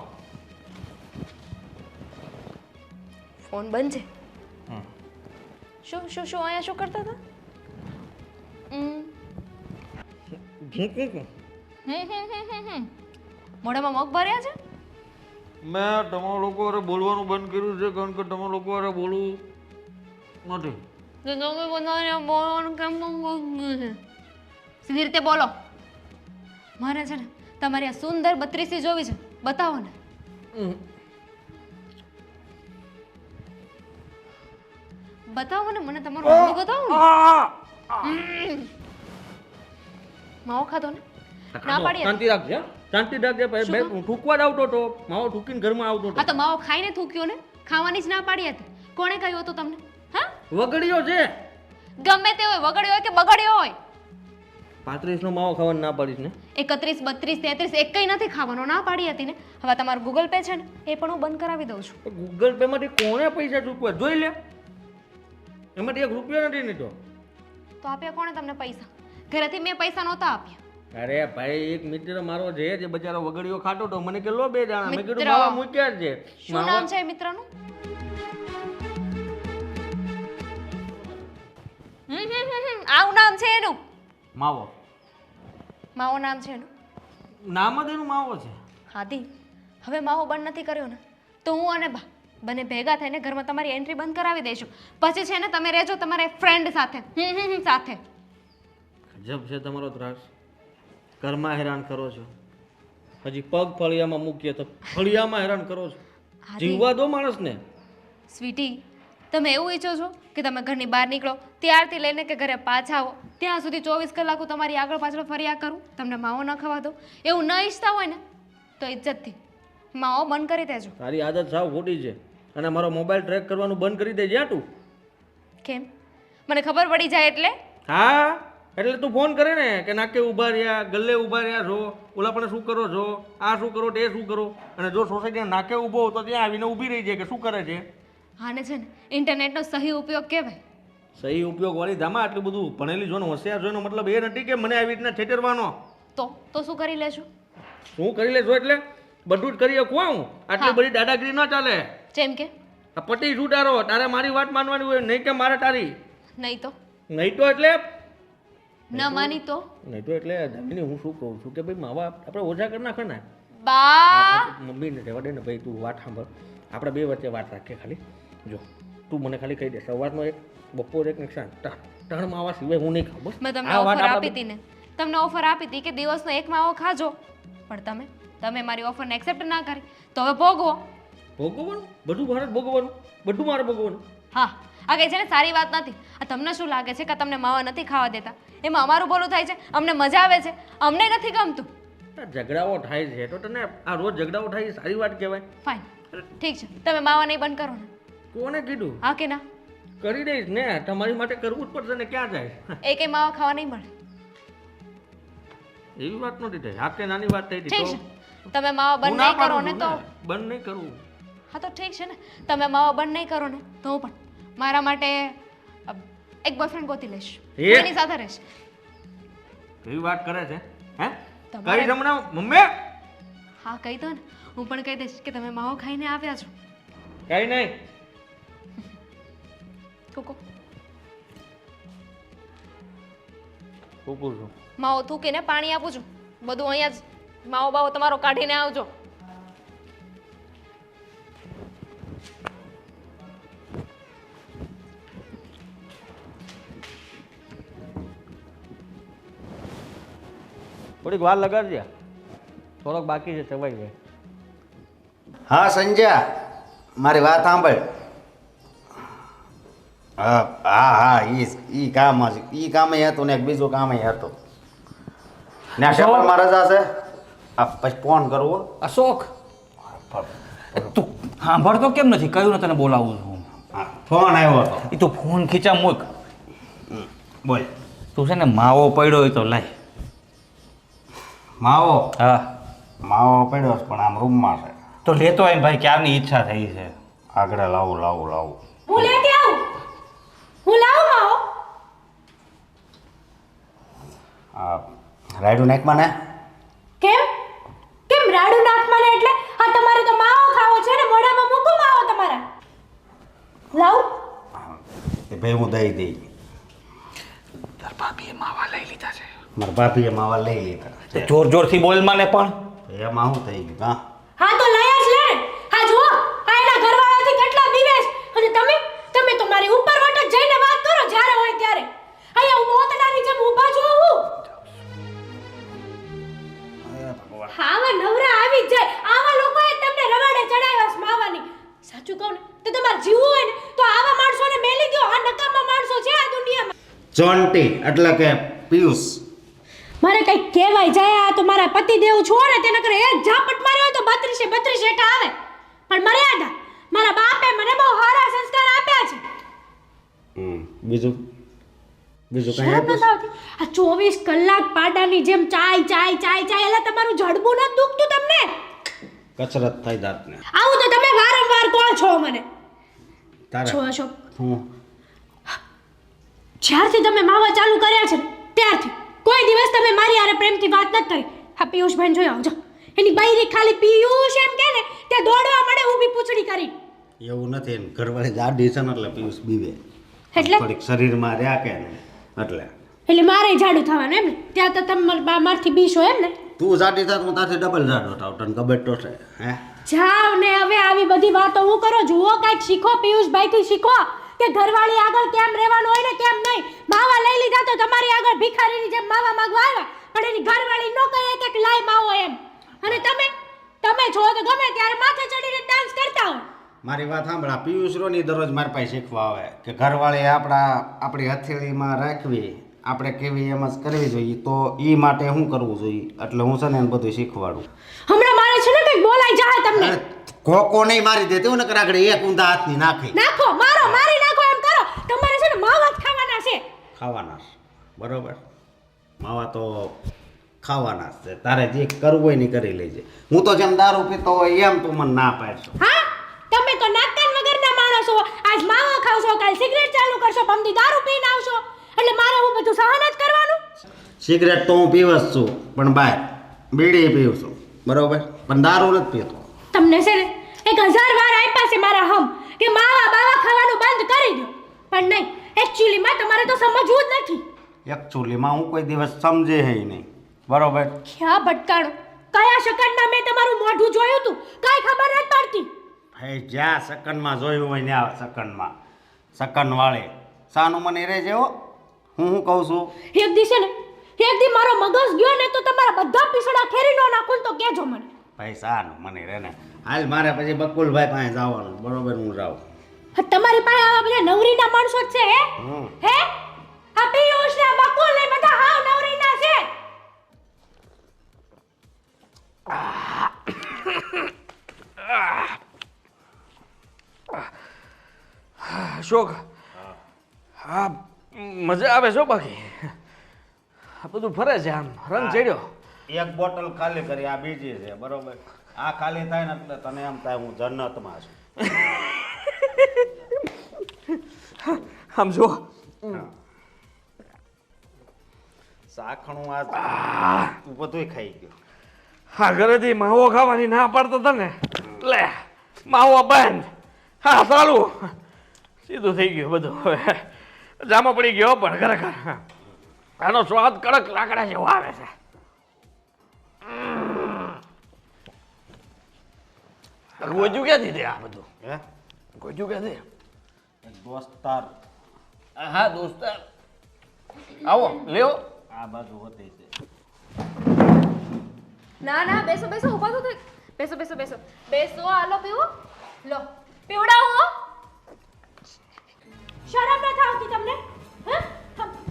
S2: ફોન બંધ છે. શું શું શું અહીંયા શું કરતા હતા? મોઢામાં મગ ભર્યા છે?
S1: મેં તમારા લોકો હારે બોલવાનું બંધ કર્યું છે કારણ કે તમારા લોકો હારે બોલવું નથી.
S2: તો તમે બધાને બોલવાનું કેમ બંધ કર્યું છે? સીધી રીતે બોલો. મારે છે ને તમારી આ સુંદર 32 જોવી છે, બતાવો ને. બતાવો ને મને તમારું મોઢું બતાવો ને. માવો ખાધો ને? ના પાડી.
S1: શાંતિ રાખજે, શાંતિ રાખજે. ભાઈ બે ઠૂકવા જ આવતો હતો, માવો ઠૂકીને ઘરમાં આવતો હતો.
S2: આ તો માવો ખાઈને થૂક્યો ને, ખાવાની જ ના પાડી હતી. કોણે કહ્યું હતું તમને? હા,
S1: વગડ્યો છે.
S2: ગમે તે હોય, વગડ્યો હોય કે બગડ્યો હોય.
S1: 35 નો માવો ખાવાનું ના પાડીશ ને?
S2: 31, 32, 33 એકઈ નથી ખાવાનો, ના પાડી હતી ને. હવે તમારું ગૂગલ પે છે ને એ પણ હું બંધ કરાવી દઉં છું.
S1: ગૂગલ પે માંથી કોણે પૈસા ચૂકવા જોઈ લે. એમાંથી 1 રૂપિયો નથી નીકળ્યો.
S2: તો આપ્યા કોણે તમને પૈસા? ઘરેથી મેં પૈસા નહોતા આપ્યા.
S1: અરે ભાઈ, એક મિત્ર મારો છે જે બચારો વગડીયો ખાતો તો મને કે લો 2 દાણા. મેં કીધું
S2: મિત્ર?
S1: માવા મૂક્યા જ છે.
S2: શું નામ છે એ મિત્રનું? આવું નામ છે એનું?
S1: માવો.
S2: માવો નામ છે એનું?
S1: નામ જ એનું માવો છે.
S2: હાદી, હવે માવો બંધ નથી કર્યો ને તો હું અને બા બંને ભેગા થઈને ઘરમાં તમારી એન્ટ્રી બંધ કરાવી દઈશું. પછી છે ને તમે રહેજો તમારા ફ્રેન્ડ સાથે. સાથે.
S1: ગજબ છે તમારો ત્રાસ. ઘરમાં હેરાન કરો છો, હજી પગ ફળિયામાં મૂકીએ તો ફળિયામાં હેરાન કરો છો. જીવવા દો માણસને.
S2: સ્વીટી, તમે એવું ઈચ્છો છો કે તમે ઘરની બહાર નીકળો ત્યારથી લઈને કે ઘરે પાછા આવો ત્યાં સુધી 24 કલાક હું તમારી આગળ પાછળ ફર્યા કરું, તમને માવો ન ખવા દો? એવું ન ઈચ્છતા હોય ને તો ઇજ્જતથી માવો બંધ કરી દેજો.
S1: તારી આદત સાવ ખોટી છે અને મારો મોબાઈલ ટ્રેક કરવાનું બંધ કરી દે જ્યાં તું.
S2: કેમ? મને ખબર પડી જાય એટલે?
S1: હા, એટલે તું ફોન કરે ને કે નાકે ઊભા રહ્યા, ગલ્લે ઊભા રહ્યા છો, ઓલા પણ શું કરો છો, આ શું કરો, તે શું કરો. અને જો સોસાયટીના નાકે ઊભો હોય તો ત્યાં આવીને ઊભી રહી જાય કે શું કરે છે.
S2: આને છે ને ઇન્ટરનેટનો સહી ઉપયોગ કહેવાય.
S1: સહી ઉપયોગ વાળી ધામા આટલું બધું ભણેલી છો ને હોશિયાર છો એનો મતલબ એ નથી કે મને આવી રીતના છેતરવાનો.
S2: તો શું કરી લેશો?
S1: શું કરી લેશો એટલે બધું જ કરી શકું હું. આટલી બધી દાદાગીરી ન ચાલે.
S2: જેમ કે
S1: આ પટી રૂડારો તારે મારી વાત માનવાની હોય, નહીં કે મારે તારી.
S2: નહીં તો
S1: નહીં તો એટલે
S2: ન માની તો
S1: નહીં તો એટલે દામિની હું શું કહું છું કે ભાઈ માવા આપણે ઓછા કરી નાખે ને.
S2: બા
S1: મમ્મીને રહેવા દે ને ભાઈ, તું વાત સાંભળ. આપણે બે વચ્ચે વાત રાખીએ ખાલી. જો તું મને ખાલી કહી દે, સવારનો એક, બપોર એક ને સાંજ 3 માવા સિવાય હું નહીં ખાઉં. બસ
S2: મેં તમને
S1: આ વાત
S2: ઓફર
S1: આપણે
S2: આપી હતી ને, તમને ઓફર આપી હતી કે દિવસનો એક માવો ખાજો, પણ તમે મારી ઓફરને એક્સેપ્ટ ના કરી, તો હવે ભોગવો.
S1: ભોગવવાનું બધું મારે જ ભોગવવાનું, બધું મારે ભોગવવાનું.
S2: હા, આ કઈ છે ને સારી વાત નથી. આ તમને શું લાગે છે કે તમને માવા નથી ખાવા દેતા, એમાં અમારું ભલું થાય છે, અમને મજા આવે છે, અમને નથી ગમતું.
S1: આ ઝઘડાઓ થાય છે તો તને આ રોજ ઝઘડાઓ થાય એ સારી વાત કહેવાય?
S2: ફાઇન, ઠીક છે, તમે માવા નહીં બંધ કરો ને.
S1: કોને કીધું?
S2: હા કે ના?
S1: કરી દઈશ ને, તમારી માટે કરવું જ પડશે ને. ક્યાં જાય?
S2: એ કઈ માવા ખાવા નહીં મળે.
S1: એવી વાત નથી થઈ, આ કે નાની વાત થઈ હતી
S2: ઠીક
S1: તો
S2: છે, તમે માવા બંધ નહીં કરો ને તો
S1: બંધ નહીં કરવું.
S2: હા તો ઠીક છે ને, તમે માવા બંધ નહીં કરો ને તો હું પણ મારા માટે એક બોયફ્રેન્ડ ગોતી લઈશ,
S1: એ?
S2: એની સાથે રહીશ.
S1: એવી વાત કરે છે હે?
S2: તમારે-
S1: કઈ જમણા મમ્મી?
S2: હા કહી દો ને, હું પણ કહી દઈશ કે તમે માવો ખાઈને આવ્યા છો.
S1: કઈ નહીં.
S2: કુકુ
S1: કુકુ છું.
S2: માવો થૂકીને પાણી આપું છું, બધું અહીંયા જ માવો બાવો તમારો કાઢીને આવજો.
S1: થોડીક વાર લગાડજે, થોડોક બાકી છે, ચવાઈ જાય.
S5: હા સંજ્યા, મારી વાત સાંભળ. હા હા હા, ઈ કામ જ, ઈ કામે હતું ને એક બીજું કામે હતું ને. શેમાં રજા છે? આ પછી ફોન કરવો.
S4: અશોક તું સાંભળતો કેમ નથી? કયું ને તને બોલાવું છું.
S5: હા, ફોન આવ્યો હતો.
S4: એ તું ફોન ખીચા મૂક.
S5: બોલ.
S4: તું છે ને માવો પડ્યો હોય તો લાય.
S5: માવો?
S4: હા
S5: માવો પડ્યો છે પણ આમ રૂમમાં છે.
S4: તો લેતો આવીને ભાઈ, ક્યારની ઈચ્છા થઈ છે.
S5: આગળ લાવું લાવું લાવું.
S6: હું લેતી આવું, હું લાવું માવો.
S5: હા, રાયડું નાખમાં ને.
S6: કેમ કેમ રાડું નાખવાને એટલે? હા તમારે તો માવો ખાવો છે ને, મોઢામાં મૂકો માવો તમારા. લાવ.
S5: એ ભાઈ હું દઈ દઈ.
S4: તાર ભાભીએ માવા લઈ લીધા છે.
S5: મારા ભાભીએ માવા લઈ લીધા.
S4: તો જોર જોરથી બોલ મને પણ.
S5: એમાં શું થઈ ગયું? હા,
S6: હા તો લઈ જ લે ને. હા જુઓ, આ એના ઘરવાળાથી કેટલા દિવેશ, અને તમે તો મારી ઉપર વટક જઈને વાત કરો જ્યારે હોય ત્યારે. અહીંયા હું મોતડાની જેમ ઊભા છો હું. આવા નવરા આવી જ જાય, આવા લોકોએ તમને રવાડે ચડાવ્યા છે માવાની. સાચું કહું ને તો તમારે જીવવું હોય ને તો આવા માણસોને મેલી દો. આ નકામા માણસો છે આ દુનિયામાં.
S5: ચોંટી એટલે કે પિયુષ.
S6: મારે કઈ કહેવાય જાય, આ તો મારા પતિદેવ છો ને તેના કરે એક ઝાપટ માર્યો હોય તો 32 એટા આવે. પણ મર્યાદા, મારા બાપે મને બહુ સારા સંસ્કાર આપ્યા છે.
S5: બીજું કઈ
S6: શરમ
S5: આપ્યું?
S6: નથી આવતી? આ 24 કલાક પાડાની જેમ ચાય ચાય ચાય ચાય, એટલે તમારું જડબું નથી દુખતું તમને?
S5: કસરત થઈ દાંતને.
S6: આવું તો તમે વારંવાર કહો છો મને.
S5: તારે
S6: છો અશોક,
S5: હું
S6: જ્યારથી તમે માવા ચાલુ કર્યા છે ને ત્યારથી કોઈ દિવસ તમે મારી હારે પ્રેમથી વાત નથી કરી. હા પિયુષભાઈ જોઈ આવજો, એની બાયરી ખાલી પિયુષ એમ કે ને તે દોડવા મળે ઊભી પૂછડી કરી.
S5: એવું નથી, એને ઘરવાળી જાડી છે ને એટલે પિયુષ બીવે.
S6: એટલે
S5: થોડીક શરીરમાં રહ્યા કે ને એટલે
S6: મારે જાડું થવાનું એમ ને? ત્યાં તો તમે મારથી બીશો એમ ને?
S5: તું જાડી થાત હું તાથી ડબલ જાડો થાવ, તને ખબર તો છે. હે,
S6: જાવ ને હવે આવી બધી વાતો હું કરો. જુઓ કાંઈક શીખો, પિયુષભાઈથી શીખો કે ઘરવાળી આગળ કેમ રહેવાનું હોય ને કેમ નહીં. માવા લઈ લીધા તો તમારી આગળ ભિખારીની જેમ માવા માંગવા આવ્યા, પણ એની ઘરવાળી નો કહે કે લાય માવો એમ. અને તમે છો તો ગમે ત્યારે માથે ચડીને ડાન્સ કરતા હો.
S5: મારી વાત સાંભળ. આ પિયુષ રોની દરરોજ મારી પાસે શીખવા આવે કે ઘરવાળી આપણી હથેળીમાં રાખવી, આપણે કેવી એમ જ કરવી જોઈએ, તો એ માટે શું કરવું જોઈએ. એટલે હું છે ને એને બધું શીખવાડું.
S6: હમણાં મારે છે ને કંઈક બોલાઈ જાય તમને.
S5: કોકો નહીં મારી દેતી હું ને આગળ એક ઊંધા હાથની નાખી
S6: નાખો, મારો, મારી નાખો એમ કરો. તમારે છે ને માવા જ ખાવાના છે.
S5: ખાવાના છે. બરોબર, માવા તો ખાવાના જ છે. તારે જે કરવું હોય ને કરી લેજે. હું તો જેમ દારૂ પીતો હોય એમ તું મને ના પાડશો.
S6: હા, તમે તો નાકકાન વગરના માણસો. આજ માવો ખાવશો, કાલ સિગરેટ ચાલુ કરશો, પમદી દારૂ પીને આવશો, એટલે મારે હું બધું સહન જ કરવાનું.
S5: સિગરેટ તો હું પીવ જ છું, પણ બહાર બીડી પીવું છું. બરોબર, પણ દારૂ નથી પીતો.
S6: તમને છે ને 1000 વાર આપ્યા છે મારા હમ કે માવા બાવા ખાવાનું બંધ કરી દો, પણ નહીં, એકચ્યુઅલીમાં તમારે તો સમજવું જ નથી.
S5: એકચ્યુઅલીમાં હું કોઈ દિવસ સમજે હે નહીં, બરોબર?
S6: ક્યાં ભટકાણો, કયા સેકન્ડમાં મેં તમારું મોઢું જોયું હતું કાંઈ ખબર નથી પડતી.
S5: હે જ્યાં સેકન્ડમાં જોયું હોય ત્યાં સેકન્ડમાં સેકન્ડ વાળે સાનું મને રહે જેવો. હું કહું છું,
S6: એક દી છે ને, એક દી મારો મગજ ગયો ને તો તમારા બધા પીસડા ખેરી નો નાખું તો કહેજો મને.
S5: ભાઈ સાનું મને રહે ને. હાલ મારે પછી બકુલભાઈ પાસે જવાનું, બરોબર? હું જાઉં.
S6: હા, તમારી પાસે આવા બધા નવરીના માણસો જ છે હે?
S5: હમ.
S6: હે આ પિયુષ ને બકુલ ને બધા હાવ નવરીના છે.
S1: અશોક, હા મજા આવે છો બાકી આ બધું ફરે છે, આમ રંગ ચડ્યો.
S5: એક બોટલ ખાલી કરી, આ બીજી છે, બરોબર? આ ખાલી થાય ને એટલે તને એમ થાય હું જન્નતમાં છું.
S1: આમ જો
S5: સાખણું આ બધું ખાઈ ગયો.
S1: હા, ઘરેથી માવો ખાવાની ના પાડતો હતો ને, લે માવો બંધ, હા ચાલુ, સીધું થઈ ગયું બધું. હવે જામો પડી ગયો, પણ ખરેખર આનો સ્વાદ કડક લાકડા જેવો આવે છે. ગોજ્યું ક્યાંથી દે આ બધું?
S5: હે
S1: ગોજ્યું ક્યાંથી?
S5: એક દોસ્તાર
S1: હા દોસ્તાર, આવો લ્યો.
S5: આ બાજુ હોતી છે.
S2: ના ના, બેસો બેસો, ઊભા તો થઈ. બેસો બેસો બેસો બેસો, આલો પીવો, લો પીવડાવો.
S6: શરમ નથી આવતી તમને? હે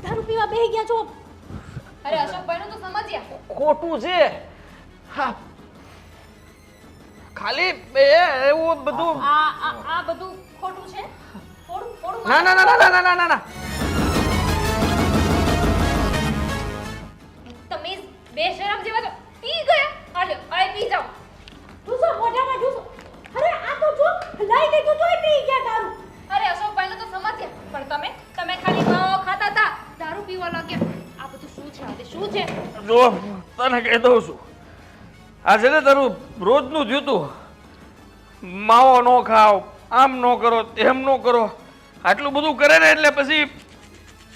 S6: દારૂ પીવા બેહી ગયા છો?
S2: અરે અશોકભાઈ નું તો સમજ્યા.
S1: ખોટું છે, હા ખાલી એવું બધું.
S2: આ બધું ખોટું છે. થોડું થોડું
S1: ના ના ના ના ના ના ના ના,
S2: તમે બેશરમ જેવા તો પી ગયા. હાલો આય પી જાઓ.
S6: ઢૂસો મોઢામાં ઢૂસો. અરે આ તો જો લઈ લીધું તોય પી ગયા દારૂ.
S2: અરે અશોકભાઈ નું તો સમજ્યા, પણ તમે ખાલી માવો ખાતા હતા, દારૂ પીવા લાગ્યા. આ બધું શું છે? આ શું છે?
S1: જો તને કહી દઉં છું, આ છે ને તારું રોજનું થયું. માવો ન ખાવ, આમ ન કરો, તેમ ન કરો, આટલું બધું કરે ને એટલે પછી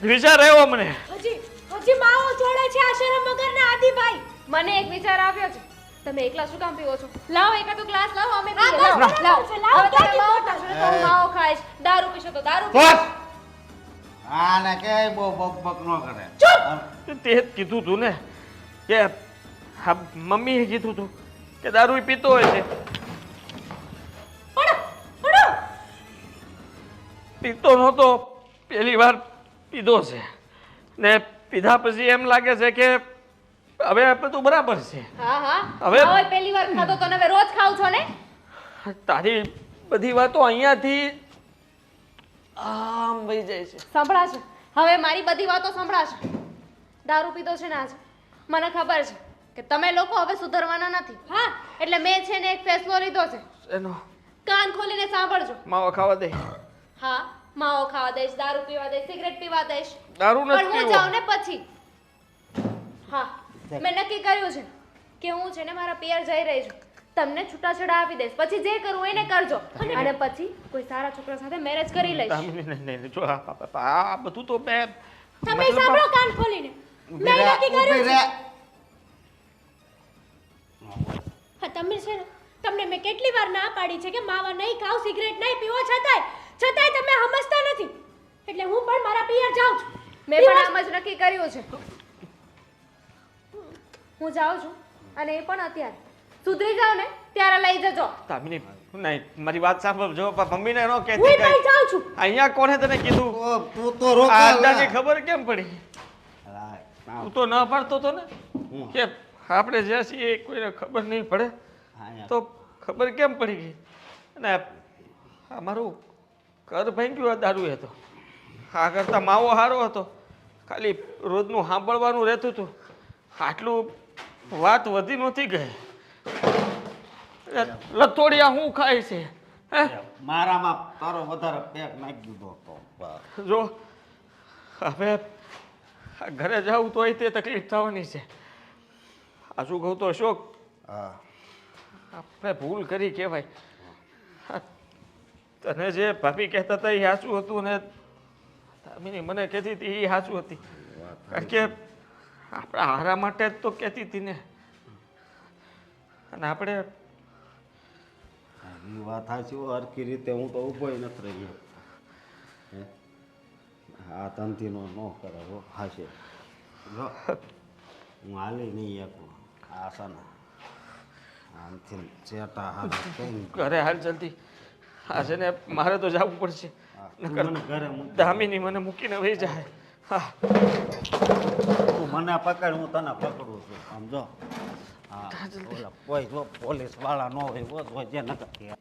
S1: વિચાર આવ્યો મને.
S6: હજી માવો જોડે છે આ શરમ વગરના આદિભાઈ.
S2: મને એક વિચાર આવ્યો છે. તમે એકલા શું કામ પીવો છો? લાવો એકાદો ગ્લાસ લાવો, અમે
S6: હા,
S2: પીએ.
S6: બસ, બરાબર
S2: લાવો
S6: છે, લાવો,
S2: હવે તમે
S6: ક્યાંથી
S2: માવો
S6: ખોટા
S2: ખાશો તો હું માવો ખાઈશ, દારૂ પીશો તો દારૂ
S5: બસ આને કે બહુ બક ન કરે.
S1: તે જ કીધું તું ને કે હા, મમ્મીએ કીધું તું કે દારૂ પીતો હોય છે. પીતો નહોતો, પહેલી વાર પીધો છે ને પીધા પછી એમ લાગે છે કે હવે બધું બરાબર છે.
S2: હા હા,
S1: હવે-
S2: હવે પહેલી વાર ખાધો તો હવે રોજ ખાવ છો ને?
S1: તારી બધી વાતો અહીંયાથી આમ વહી જાય છે.
S2: સંભળાશે, હવે મારી બધી વાતો સંભળાશે. દારૂ પીધો છે ને આજે, મને ખબર છે કે તમે લોકો હવે સુધરવાના નથી. હા, એટલે મેં છે ને એક ફેસલો લીધો છે.
S1: એનો
S2: કાન ખોલીને સાંભળજો.
S1: માવો ખાવા દે.
S2: હા, માવો ખાવા દઈશ, દારૂ પીવા દઈશ, સિગરેટ પીવા દઈશ,
S1: દારૂ
S2: પણ
S1: નથી
S2: હું
S1: પીવો.
S2: જાઉં ને પછી. હા, મેં નક્કી કર્યું છે કે હું છે ને મારા પિયર જઈ રહી છું. તમને છૂટાછેડા આપી દઈશ, પછી જે કરવું એને કરજો, અને પછી કોઈ સારા છોકરા સાથે મેરેજ કરી લઈશ.
S1: નહીં, જો આ બધું તો મેં
S6: તમે સાંભળો કાન ખોલીને. મેં નક્કી કર્યું છે. હા, તમે છે ને, તમને મેં કેટલી વાર ના પાડી છે કે માવા નહીં ખાવ, સિગરેટ નહીં પીવો, છતાંય તમે સમજતા નથી. એટલે હું પણ મારા પિયર જાઉં છું.
S2: મેં પણ આમ જ નક્કી કર્યું છે. હું જાઉં છું, અને એ પણ અત્યારે. સુધરી જાવ ને ત્યારે લઈ જજો.
S1: તામિની નહીં, મારી વાત સાંભળજો. મમ્મીને ન
S6: હું
S1: કહેતી
S6: પણ
S1: કઈ.
S6: જાઉં છું.
S1: અહીંયા કોને તને કીધું?
S5: તું તો રોક.
S1: આ અંદાજે ખબર કેમ પડી? તું તો ના પાડતો હતો ને કે આપણે જ્યાં છીએ એ કોઈને ખબર નહીં પડે, તો ખબર કેમ પડી ગઈ? અને અમારું ઘર ભાંગ્યું આ દારૂ હતો. આ કરતાં માવો સારો હતો, ખાલી રોજનું સાંભળવાનું રહેતું હતું. આટલું વાત વધી નહોતી ગઈ. લથોડિયા હું ખાય છે હે?
S5: મારામાં તારો વધારે પેક નાખી દીધો હતો.
S1: જો હવે આ ઘરે જાઉં તોય તે તકલીફ થવાની છે. આ શું કહું તો અશોક,
S5: હા
S1: આપણે ભૂલ કરી કહેવાય. હા, તને જે ભાભી કહેતા હતા એ સાચું હતું ને દામિની મને કહેતી હતી એ સાચું હતી. કારણ કે આપણા હારા માટે જ તો કહેતી હતી ને. અને આપણે
S5: એ વાત સાચી હરખી રીતે હું તો ઊભો નથી રહ્યો. હે આ તંતીનો ન કરે હો હાશે જો હું હાલી નહીં એકું આસાના આમથી ચેટા હાથ કઈ
S1: ઘરે હાલ જલ્દી. હા છે ને મારે તો જવું પડશે. નકર
S5: મને ઘરે મૂકી
S1: દામિની મને મૂકીને વહી જાય. હા
S5: તું મને પકડ હું તને પકડું છું સમજો. હા ઓલા કોઈ જો પોલીસ વાળા ન હોય હોય જે ન કરે.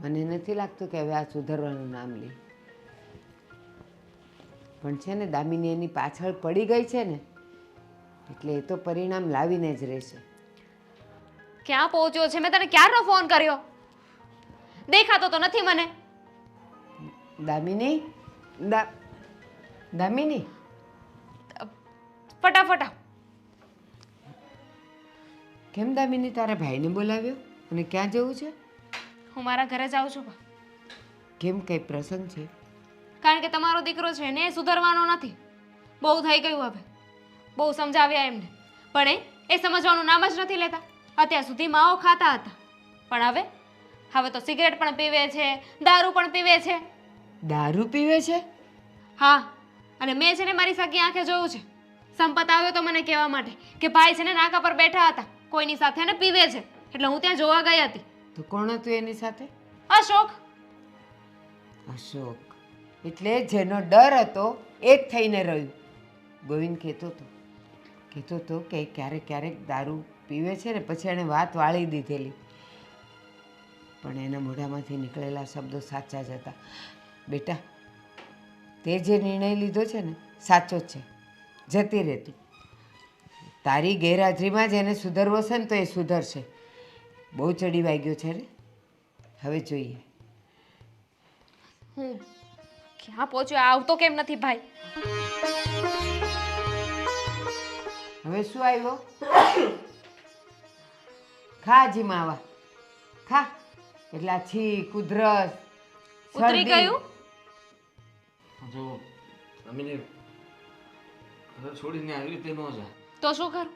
S3: મને નથી લાગતું કે હવે આ સુધારવાનું નામ લે. પણ છે ને દામિની એની પાછળ પડી ગઈ છે ને એટલે એ તો પરિણામ લાવીને જ રહેશે.
S2: ક્યાં પહોંચ્યો છે? મેં તને ક્યારનો ફોન કર્યો, દેખાતો તો નથી મને.
S3: દામિની દામિની
S2: ફટાફટ આવ.
S3: કેમ દામિની તારા ભાઈને બોલાવ્યો અને ક્યાં જવું છે?
S2: હું મારા ઘરે જાઉં છું બા.
S3: કેમ કઈ પ્રસંગ છે?
S2: કારણ કે તમારો દીકરો છે ને એ સુધરવાનો નથી. બહુ થઈ ગયું હવે. બહુ સમજાવ્યા એમને પણ એ સમજવાનું નામ જ નથી લેતા. અત્યાર સુધી માવો ખાતા હતા પણ હવે તો સિગરેટ પણ પીવે છે, દારૂ પણ પીવે છે.
S3: દારૂ પીવે છે?
S2: હા, અને મેં છે ને મારી સગી આંખે જોયું છે. સંપત આવ્યો તો મને કહેવા માટે કે ભાઈ છે ને નાકા પર બેઠા હતા કોઈની સાથે ને પીવે છે, એટલે હું ત્યાં જોવા ગઈ હતી.
S3: તો કોણ હતું એની સાથે?
S2: અશોક.
S3: અશોક એટલે જેનો ડર હતો એ જ થઈને રહ્યું. ગોવિંદ કહેતો હતો કે ક્યારેક ક્યારેક દારૂ પીવે છે ને પછી એણે વાત વાળી દીધેલી પણ એના મોઢામાંથી નીકળેલા શબ્દો સાચા જ હતા. બેટા તે જે નિર્ણય લીધો છે ને સાચો જ છે. જતી રહેતું તારી ગેરહાજરીમાં જ એને સુધરવો છે ને તો એ સુધરશે. બહુ ચડી વાગ્યો છે ને, હવે જોઈએ.
S2: હું ક્યાં પહોંચ્યો? આવતો કેમ નથી ભાઈ?
S3: હવે શું આવ્યો? ખા જી માવા ખા. એટલે આ છીંક ઉધરસ
S2: ઉતરી
S3: શરદી.
S2: ગયું?
S1: જો દામિની ઘર છોડીને આવી રીતે ન જાય.
S2: તો શું કરું?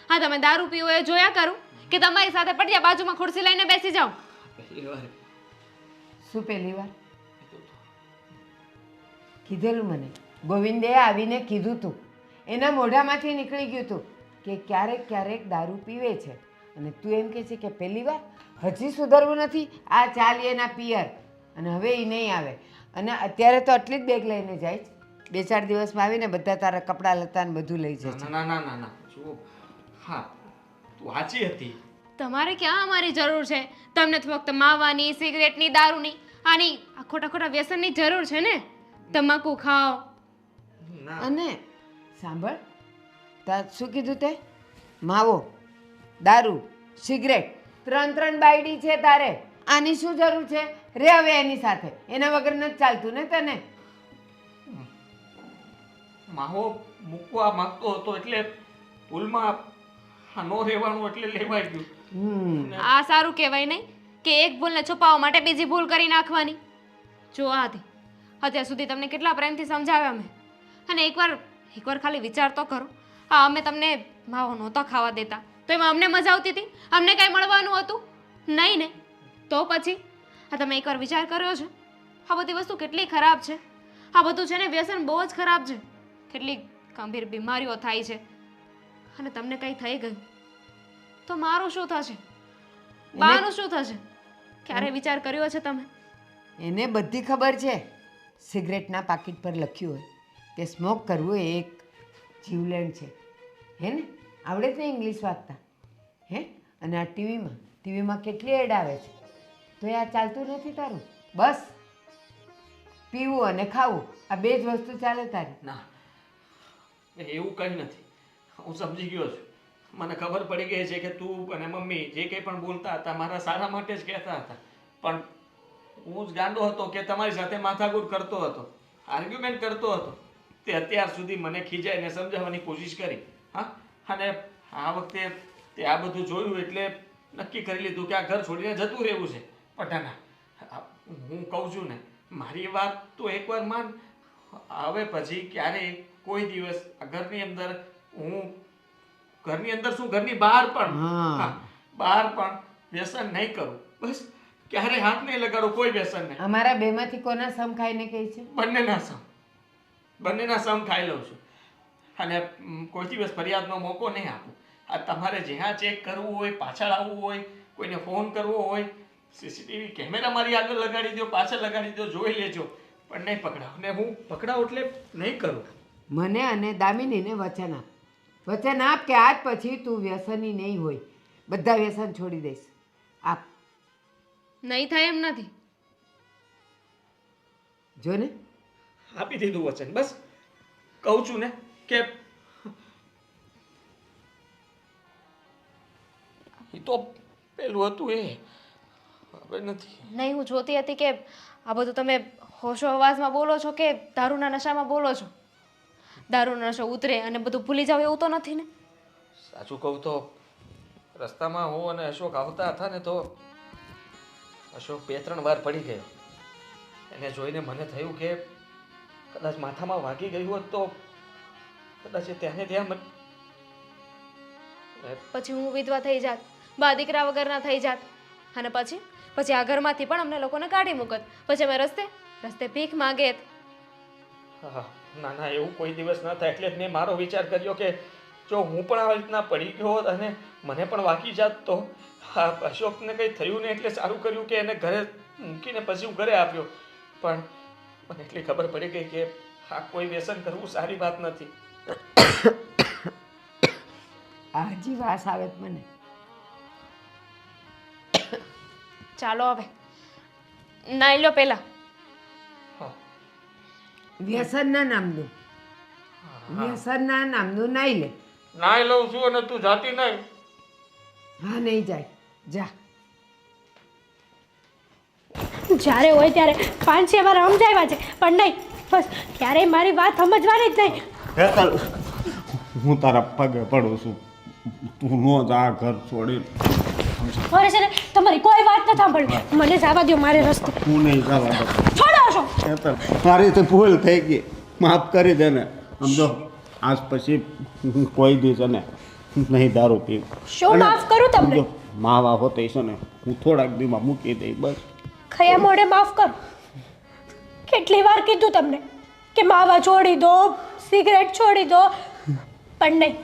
S2: હા, તમે દારૂ પીવો એ જોયા કરું કે તમારી સાથે પટિયા બાજુમાં ખુરશી લઈને બેસી જાઉં?
S1: પહેલી વાર
S3: શું પહેલી વાર કીધેલું? મને ગોવિંદે આવીને કીધું તું, એના મોઢામાંથી નીકળી ગયું તું કે ક્યારેક ક્યારેક દારૂ પીવે છે અને તું એમ કહે છે કે પહેલી વાર? હજી સુધરવું નથી? આ ચાલી એના પિયર અને હવે એ નહીં આવે. અને અત્યારે તો આટલી જ બેગ લઈને જાય છે. 2-4 દિવસમાં આવીને બધા તારા કપડાં લતા ને બધું લઈ જશે.
S1: ના ના ના ના જો હા તું સાચી હતી.
S2: તમારે ક્યાં અમારી જરૂર છે? તમને તો ફક્ત માવાની, સિગરેટની, દારૂની, આની આ ખોટા ખોટા વ્યસનની જરૂર છે ને. તમાકુ ખાઓ.
S1: ના
S3: અને સાંભળ, શું કીધું તે? માવો, દારૂ, સિગરેટ, 3 બાયડી છે તારે. આની શું જરૂર છે? રે હવે એની સાથે. એના વગર નથી ચાલતું ને તને?
S1: માહો મૂકવા માંગતો હતો એટલે ભૂલમાં નો રહેવાનું એટલે લેવાઈ ગયું.
S2: આ સારું કહેવાય નહીં કે એક ભૂલને છુપાવવા માટે બીજી ભૂલ કરી નાખવાની. જો આ હતી અત્યાર સુધી તમને કેટલા પ્રેમથી સમજાવ્યા મેં. અને એકવાર ખાલી વિચાર તો કરો. હા, અમે તમને માવો નહોતા ખાવા દેતા તો એમાં અમને મજા આવતી હતી? અમને કાંઈ મળવાનું હતું નહીં ને? તો પછી આ તમે એકવાર વિચાર કર્યો છે આ બધી વસ્તુ કેટલી ખરાબ છે? આ બધું છે ને વ્યસન બહુ જ ખરાબ છે. કેટલી ગંભીર બીમારીઓ થાય છે અને તમને કંઈ થઈ ગયું તો મારું શું થશે? બાનું શું થશે? ક્યારે વિચાર કર્યો છે તમે?
S3: એને બધી ખબર છે. સિગરેટના પાકીટ પર લખ્યું હોય કે સ્મોક કરવું એ એક જીવલેણ છે. હે ને? આવડે જ ને ઇંગ્લિશ વાંચતા? હે? અને આ ટીવીમાં કેટલી એડ આવે છે તો એ આ ચાલતું નથી તારું? બસ પીવું અને ખાવું આ બે જ વસ્તુ ચાલે તારી.
S1: ના એવું કંઈ નથી. હું સમજી ગયો છું. મને ખબર પડી ગઈ છે કે તું અને મમ્મી જે કંઈ પણ બોલતા હતા મારા સારા માટે જ કહેતા હતા. પણ હું જ ગાંડો હતો કે તમારી સાથે માથાકૂટ કરતો હતો, આર્ગ્યુમેન્ટ કરતો હતો. તે અત્યાર સુધી મને ખીજાઈને સમજાવવાની કોશિશ કરી. હા, અને આ વખતે તે આ બધું જોયું એટલે નક્કી કરી લીધું કે આ ઘર છોડીને જતું રહેવું છે. પણ ના, હું કહું છું ને, મારી વાત તો એકવાર માન. હવે પછી ક્યારેય કોઈ દિવસ આ ઘરની અંદર હું ઘરની અંદર શું ઘરની બહાર પણ હા, બહાર પણ વ્યસન નહીં કરું. બસ ક્યારે હાથ નહીં લગાડો કોઈ વ્યસન નહીં.
S3: અમારા બેમાંથી કોના સમ ખાઈને કહે છે?
S1: બંનેના સમ ખાઈ લઉં છું. અને કોઈ દિવસ ફરિયાદનો મોકો નહીં આપું. આ તમારે જ્યાં ચેક કરવું હોય, પાછળ આવવું હોય, કોઈને ફોન કરવો હોય, સીસીટીવી કેમેરા મારી આગળ લગાડી દો, પાછળ લગાડી દો, જોઈ લેજો, પણ નહીં પકડાવ. ને હું પકડાવ એટલે નહીં કરું.
S3: મને અને દામિનીને વચન આપ. વચન આપ કે આજ પછી તું વ્યસની નહીં હોય. બધા વ્યસન છોડી દઈશ. આપ.
S2: નહીં થાય એમ નથી.
S3: જો ને,
S1: આપી દીધું વચન. બસ કહું છું ને કે એ તો પેલું હતું એ હવે નથી.
S2: નહીં, હું જોતી હતી કે આ બધું તમે હોશો અવાજમાં બોલો છો કે દારૂના નશામાં બોલો છો. દારૂનો નશો ઉતરે અને બધું ભૂલી જાવ એવું તો નથી ને?
S1: સાચું કહું તો રસ્તામાં હું અને અશોક આવતા હતા ને, તો અશોક 2-3 વાર પડી ગયો. એને જોઈને મને થયું કે કદાચ માથામાં વાગી ગયું હોત તો કદાચ ત્યાં ને ત્યાં
S2: પછી હું વિધવા થઈ જાત, બા દીકરા વગરના થઈ જાત, અને પછી આ ઘરમાંથી પણ અમને લોકોને કાઢી મૂકત. પછી અમે રસ્તે ભીખ માંગેત.
S1: હા, ના ના, એવું કોઈ દિવસ ન થાય. એટલે જ મેં મારો વિચાર કર્યો કે જો હું પણ આવી રીતના પડી ગયો હોત અને મને પણ વાગી જાત તો હા, અશોકને કંઈ થયું ને એટલે સારું કર્યું કે એને ઘરે મૂકીને પછી હું ઘરે આવ્યો. પણ મને એટલી ખબર પડી ગઈ કે આ કોઈ વ્યસન કરવું સારી વાત નથી.
S3: હજી વાસ આવે છે મને.
S2: ચાલો હવે નાઈ લો પેલા.
S3: વ્યસનના નામનું નાઈ લે.
S1: નાઈ લઉં છું અને તું જાતી નહીં.
S3: હા, નહીં જાય. જા.
S6: જ્યારે હોય ત્યારે 5-6 વાર સમજાવ્યા છે, પણ નહીં, બસ ક્યારેય મારી વાત સમજવાની જ નહીં.
S5: હેતલ, હું તારા પગે પડું છું, તું નો જા ઘર છોડી.
S6: મારે છે ને તમારી કોઈ વાત ન સાંભળવી. મને જવા દો મારે રસ્તે.
S5: હું નહીં જવા દઉં.
S6: છોડો છો.
S5: હેતલ, મારી તો ભૂલ થઈ ગઈ, માફ કરી દે ને. સમજો, આજ પછી હું કોઈ દિવસ ને નહીં દારૂ પીવું.
S6: શું માફ કરું તમને?
S5: સમજો, માવા હોતે છે ને હું થોડાક દીમાં મૂકી દઈ. બસ
S6: ખયા મોઢે માફ કરો. કેટલી વાર કીધું તમને કે માવા છોડી દો, સિગરેટ છોડી દો, પણ નહીં.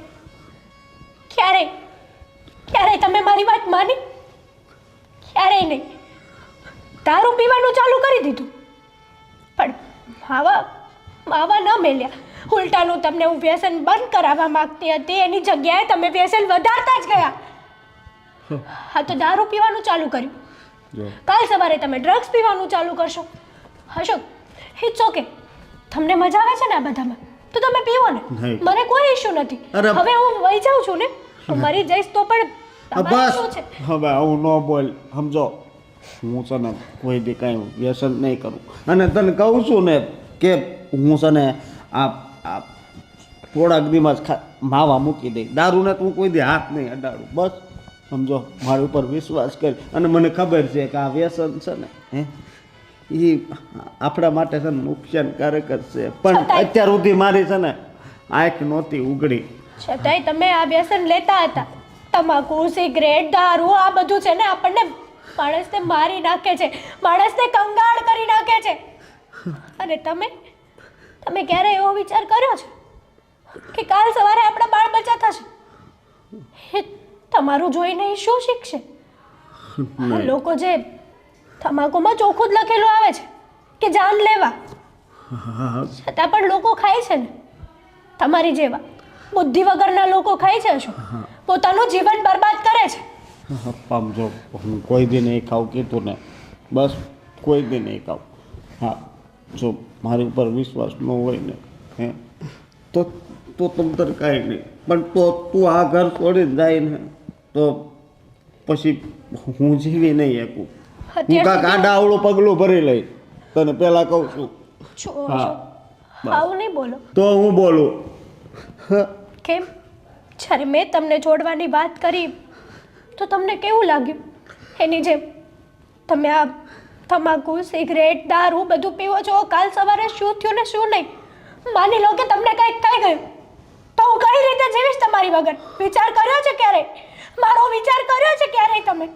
S6: ક્યારેય તમે મારી વાત માની? ક્યારેય નહીં. દારૂ પીવાનું ચાલુ કરી દીધું, પણ માવા ન મેલ્યા. ઉલટાનું તમને હું વ્યસન બંધ કરાવવા માંગતી હતી, એની જગ્યાએ તમે વ્યસન વધારતા જ ગયા. હા, તો દારૂ પીવાનું ચાલુ કર્યું. કાલ સવારે તમે ડ્રગ્સ પીવાનું ચાલુ કરશો. Ashok, it's okay. તમને મજા આવે છે ને આ બધામાં, તો તમે પીવો ને. મને કોઈ ઇશ્યુ નથી. હવે હું વહી જાઉં છું ને, મરી જઈશ તો પણ તમારું શું છે?
S5: હવે આવું ન બોલ. સમજો, હું છે ને કોઈ દી કાંઈ વ્યસન નહીં કરું. અને તને કહું છું ને કે હું છે ને આ થોડાક દીમાં જ માવા મૂકી દઈ. દારૂને તું કોઈ દી હાથ નહીં અડાડું. બસ સમજો, મારી ઉપર વિશ્વાસ કરી. અને મને ખબર છે કે આ વ્યસન છે ને એ આપણા માટે છે ને નુકસાનકારક જ છે. પણ અત્યાર સુધી મારી છે ને આંખ નહોતી ઉઘડી.
S6: છતાંય તમે આ વ્યસન લેતા હતા. તમાકુ, સિગરેટ, દારૂ, આ બધું છે ને આપણને માણસને મારી નાખે છે, માણસને કંગાળ કરી નાખે છે. અને તમે ક્યારે એવો વિચાર કર્યો છે કે કાલ સવારે આપણા બાળ બચ્ચા થશે? એ તમારું જોઈને એ શું શીખશે? આ લોકો જે તમાકુમાં ચોખ્ખું જ લખેલું આવે છે કે જાન લેવા, છતાં પણ લોકો ખાય છે ને. તમારી જેવા બુદ્ધિ વગરના લોકો ખાય છે. શું પોતાનું જીવન બરબાદ કરે છે.
S5: સમજો, હું કોઈ દી નહીં ખાઉં કીધું ને, બસ કોઈ દી નહીં ખાઉં. હા, જો મારી ઉપર વિશ્વાસ ન હોય ને તો તમ કાંઈ નહીં. પણ તું આ ઘર છોડીને જાય ને તો પછી હું જીવી નહીં શકું. હું કાંઈક આડા આવડું પગલું ભરી લઈ. તને પહેલાં કહું છું.
S6: આવું નહીં બોલો.
S5: તો હું બોલું
S6: કેમ? જ્યારે મેં તમને છોડવાની વાત કરી તો તમને કેવું લાગ્યું? એની જેમ તમે આ તમાકુ સિગરેટ દારૂ બધું પીવો છો, કાલ સવારે શું થયું ને શું નહીં, માની લો કે તમને કંઈક થઈ ગયું તો હું કઈ રીતે જીવીશ તમારી વગર? વિચાર કર્યો છે ક્યારેય? મારો વિચાર કર્યો છે ક્યારેય તમે?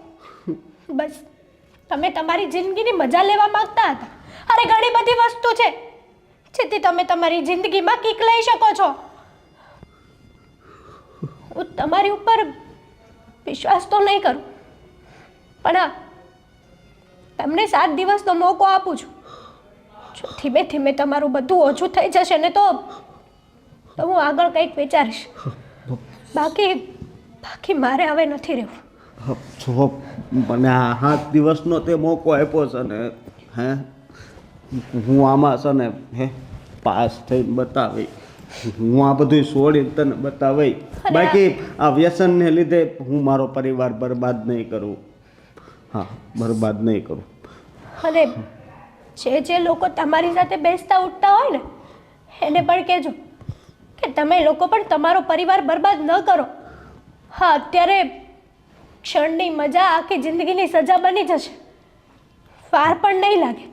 S6: બસ તમે તમારી જિંદગીની મજા લેવા માંગતા હતા. અરે ઘણી બધી વસ્તુ છે જેથી તમે તમારી જિંદગીમાં કિક લઈ શકો છો. હું તમારી ઉપર વિશ્વાસ તો નહીં કરું, પણ હા, તમને 7 દિવસનો મોકો આપું છું. જો ધીમે ધીમે તમારું બધું ઓછું થઈ જશે ને તો હું આગળ કંઈક વિચારીશ. બાકી મારે હવે નથી રહેવું.
S5: જો મને આ 7 દિવસનો તે મોકો આપ્યો છે ને, હે હું આમાં છે ને પાસ થઈને બતાવી, હું આ બધું છોડીને તને બતાવી. બાકી આ વ્યસનને લીધે હું મારો પરિવાર બરબાદ નહીં કરું. હા, બરબાદ નહીં કરું.
S6: અને જે લોકો તમારી સાથે બેસતા ઉઠતા હોય ને એને પણ કહેજો કે તમે લોકો પણ તમારો પરિવાર બરબાદ ન કરો. હા, અત્યારે ક્ષણની મજા આખી જિંદગીની સજા બની જશે. વાર પણ નહીં લાગે,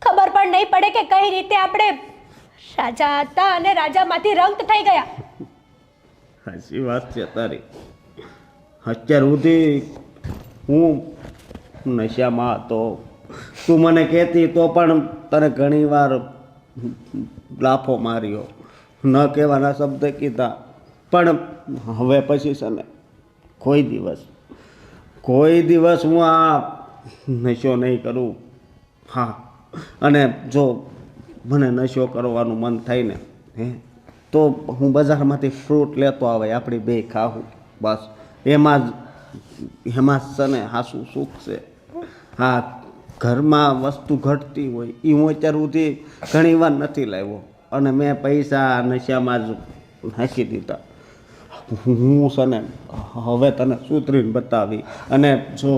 S6: ખબર પણ નહીં પડે કે કઈ રીતે આપણે રાજા હતા અને રાજામાંથી રંગ થઈ ગયા.
S5: સાચી વાત છે તારી. અત્યાર સુધી હું નશામાં હતો, તું મને કહેતી તો પણ તને ઘણી વાર લાફો માર્યો, ન કહેવાના શબ્દ કીધા, પણ હવે પછી છે ને કોઈ દિવસ હું આ નશો નહીં કરું. હા, અને જો મને નશો કરવાનું મન થાય ને તો હું બજારમાંથી ફ્રૂટ લેતો આવે, આપણી બે ખાવું, બસ એમાં જ છે ને હાસું સુખ છે. હા, ઘરમાં વસ્તુ ઘટતી હોય એ હું અત્યાર સુધી ઘણી વાર નથી લાવ્યો, અને મેં પૈસા નશામાં જ નાખી દીધા. હું છે ને હવે તને સુધરીને બતાવી, અને જો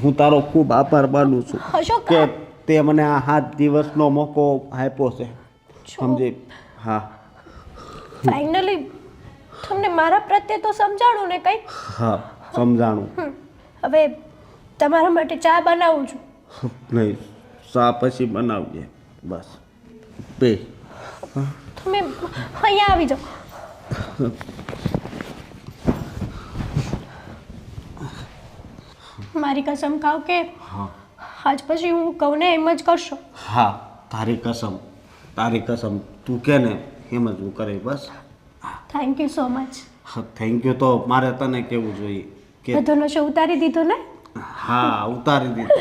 S5: હું તારો ખૂબ આભાર માનું છું
S6: અશોક,
S5: કે તે મને આ 7 દિવસનો મોકો આપ્યો છે, સમજી? હા,
S6: ફાઇનલી તમને મારા પ્રત્યે તો સમજાણું ને કંઈ?
S5: હા, સમજાણું.
S6: હવે તમારા માટે ચા બનાવું છું.
S5: નહીં, ચા પછી બનાવજે, બસ બે.
S6: તમે અહીંયા આવી જાઓ. મારી કસમ ખાવ કે આજ પછી હું કહું ને એમ જ કરશો.
S5: હા, તારી કસમ તું કે ને એમ જ હું કરે, બસ.
S6: Thank you so much.
S5: Thank you તો મારે તને કેવું જોઈએ કે
S6: બધો નશો ઉતારી દીધો ને?
S5: હા, ઉતારી દીધો.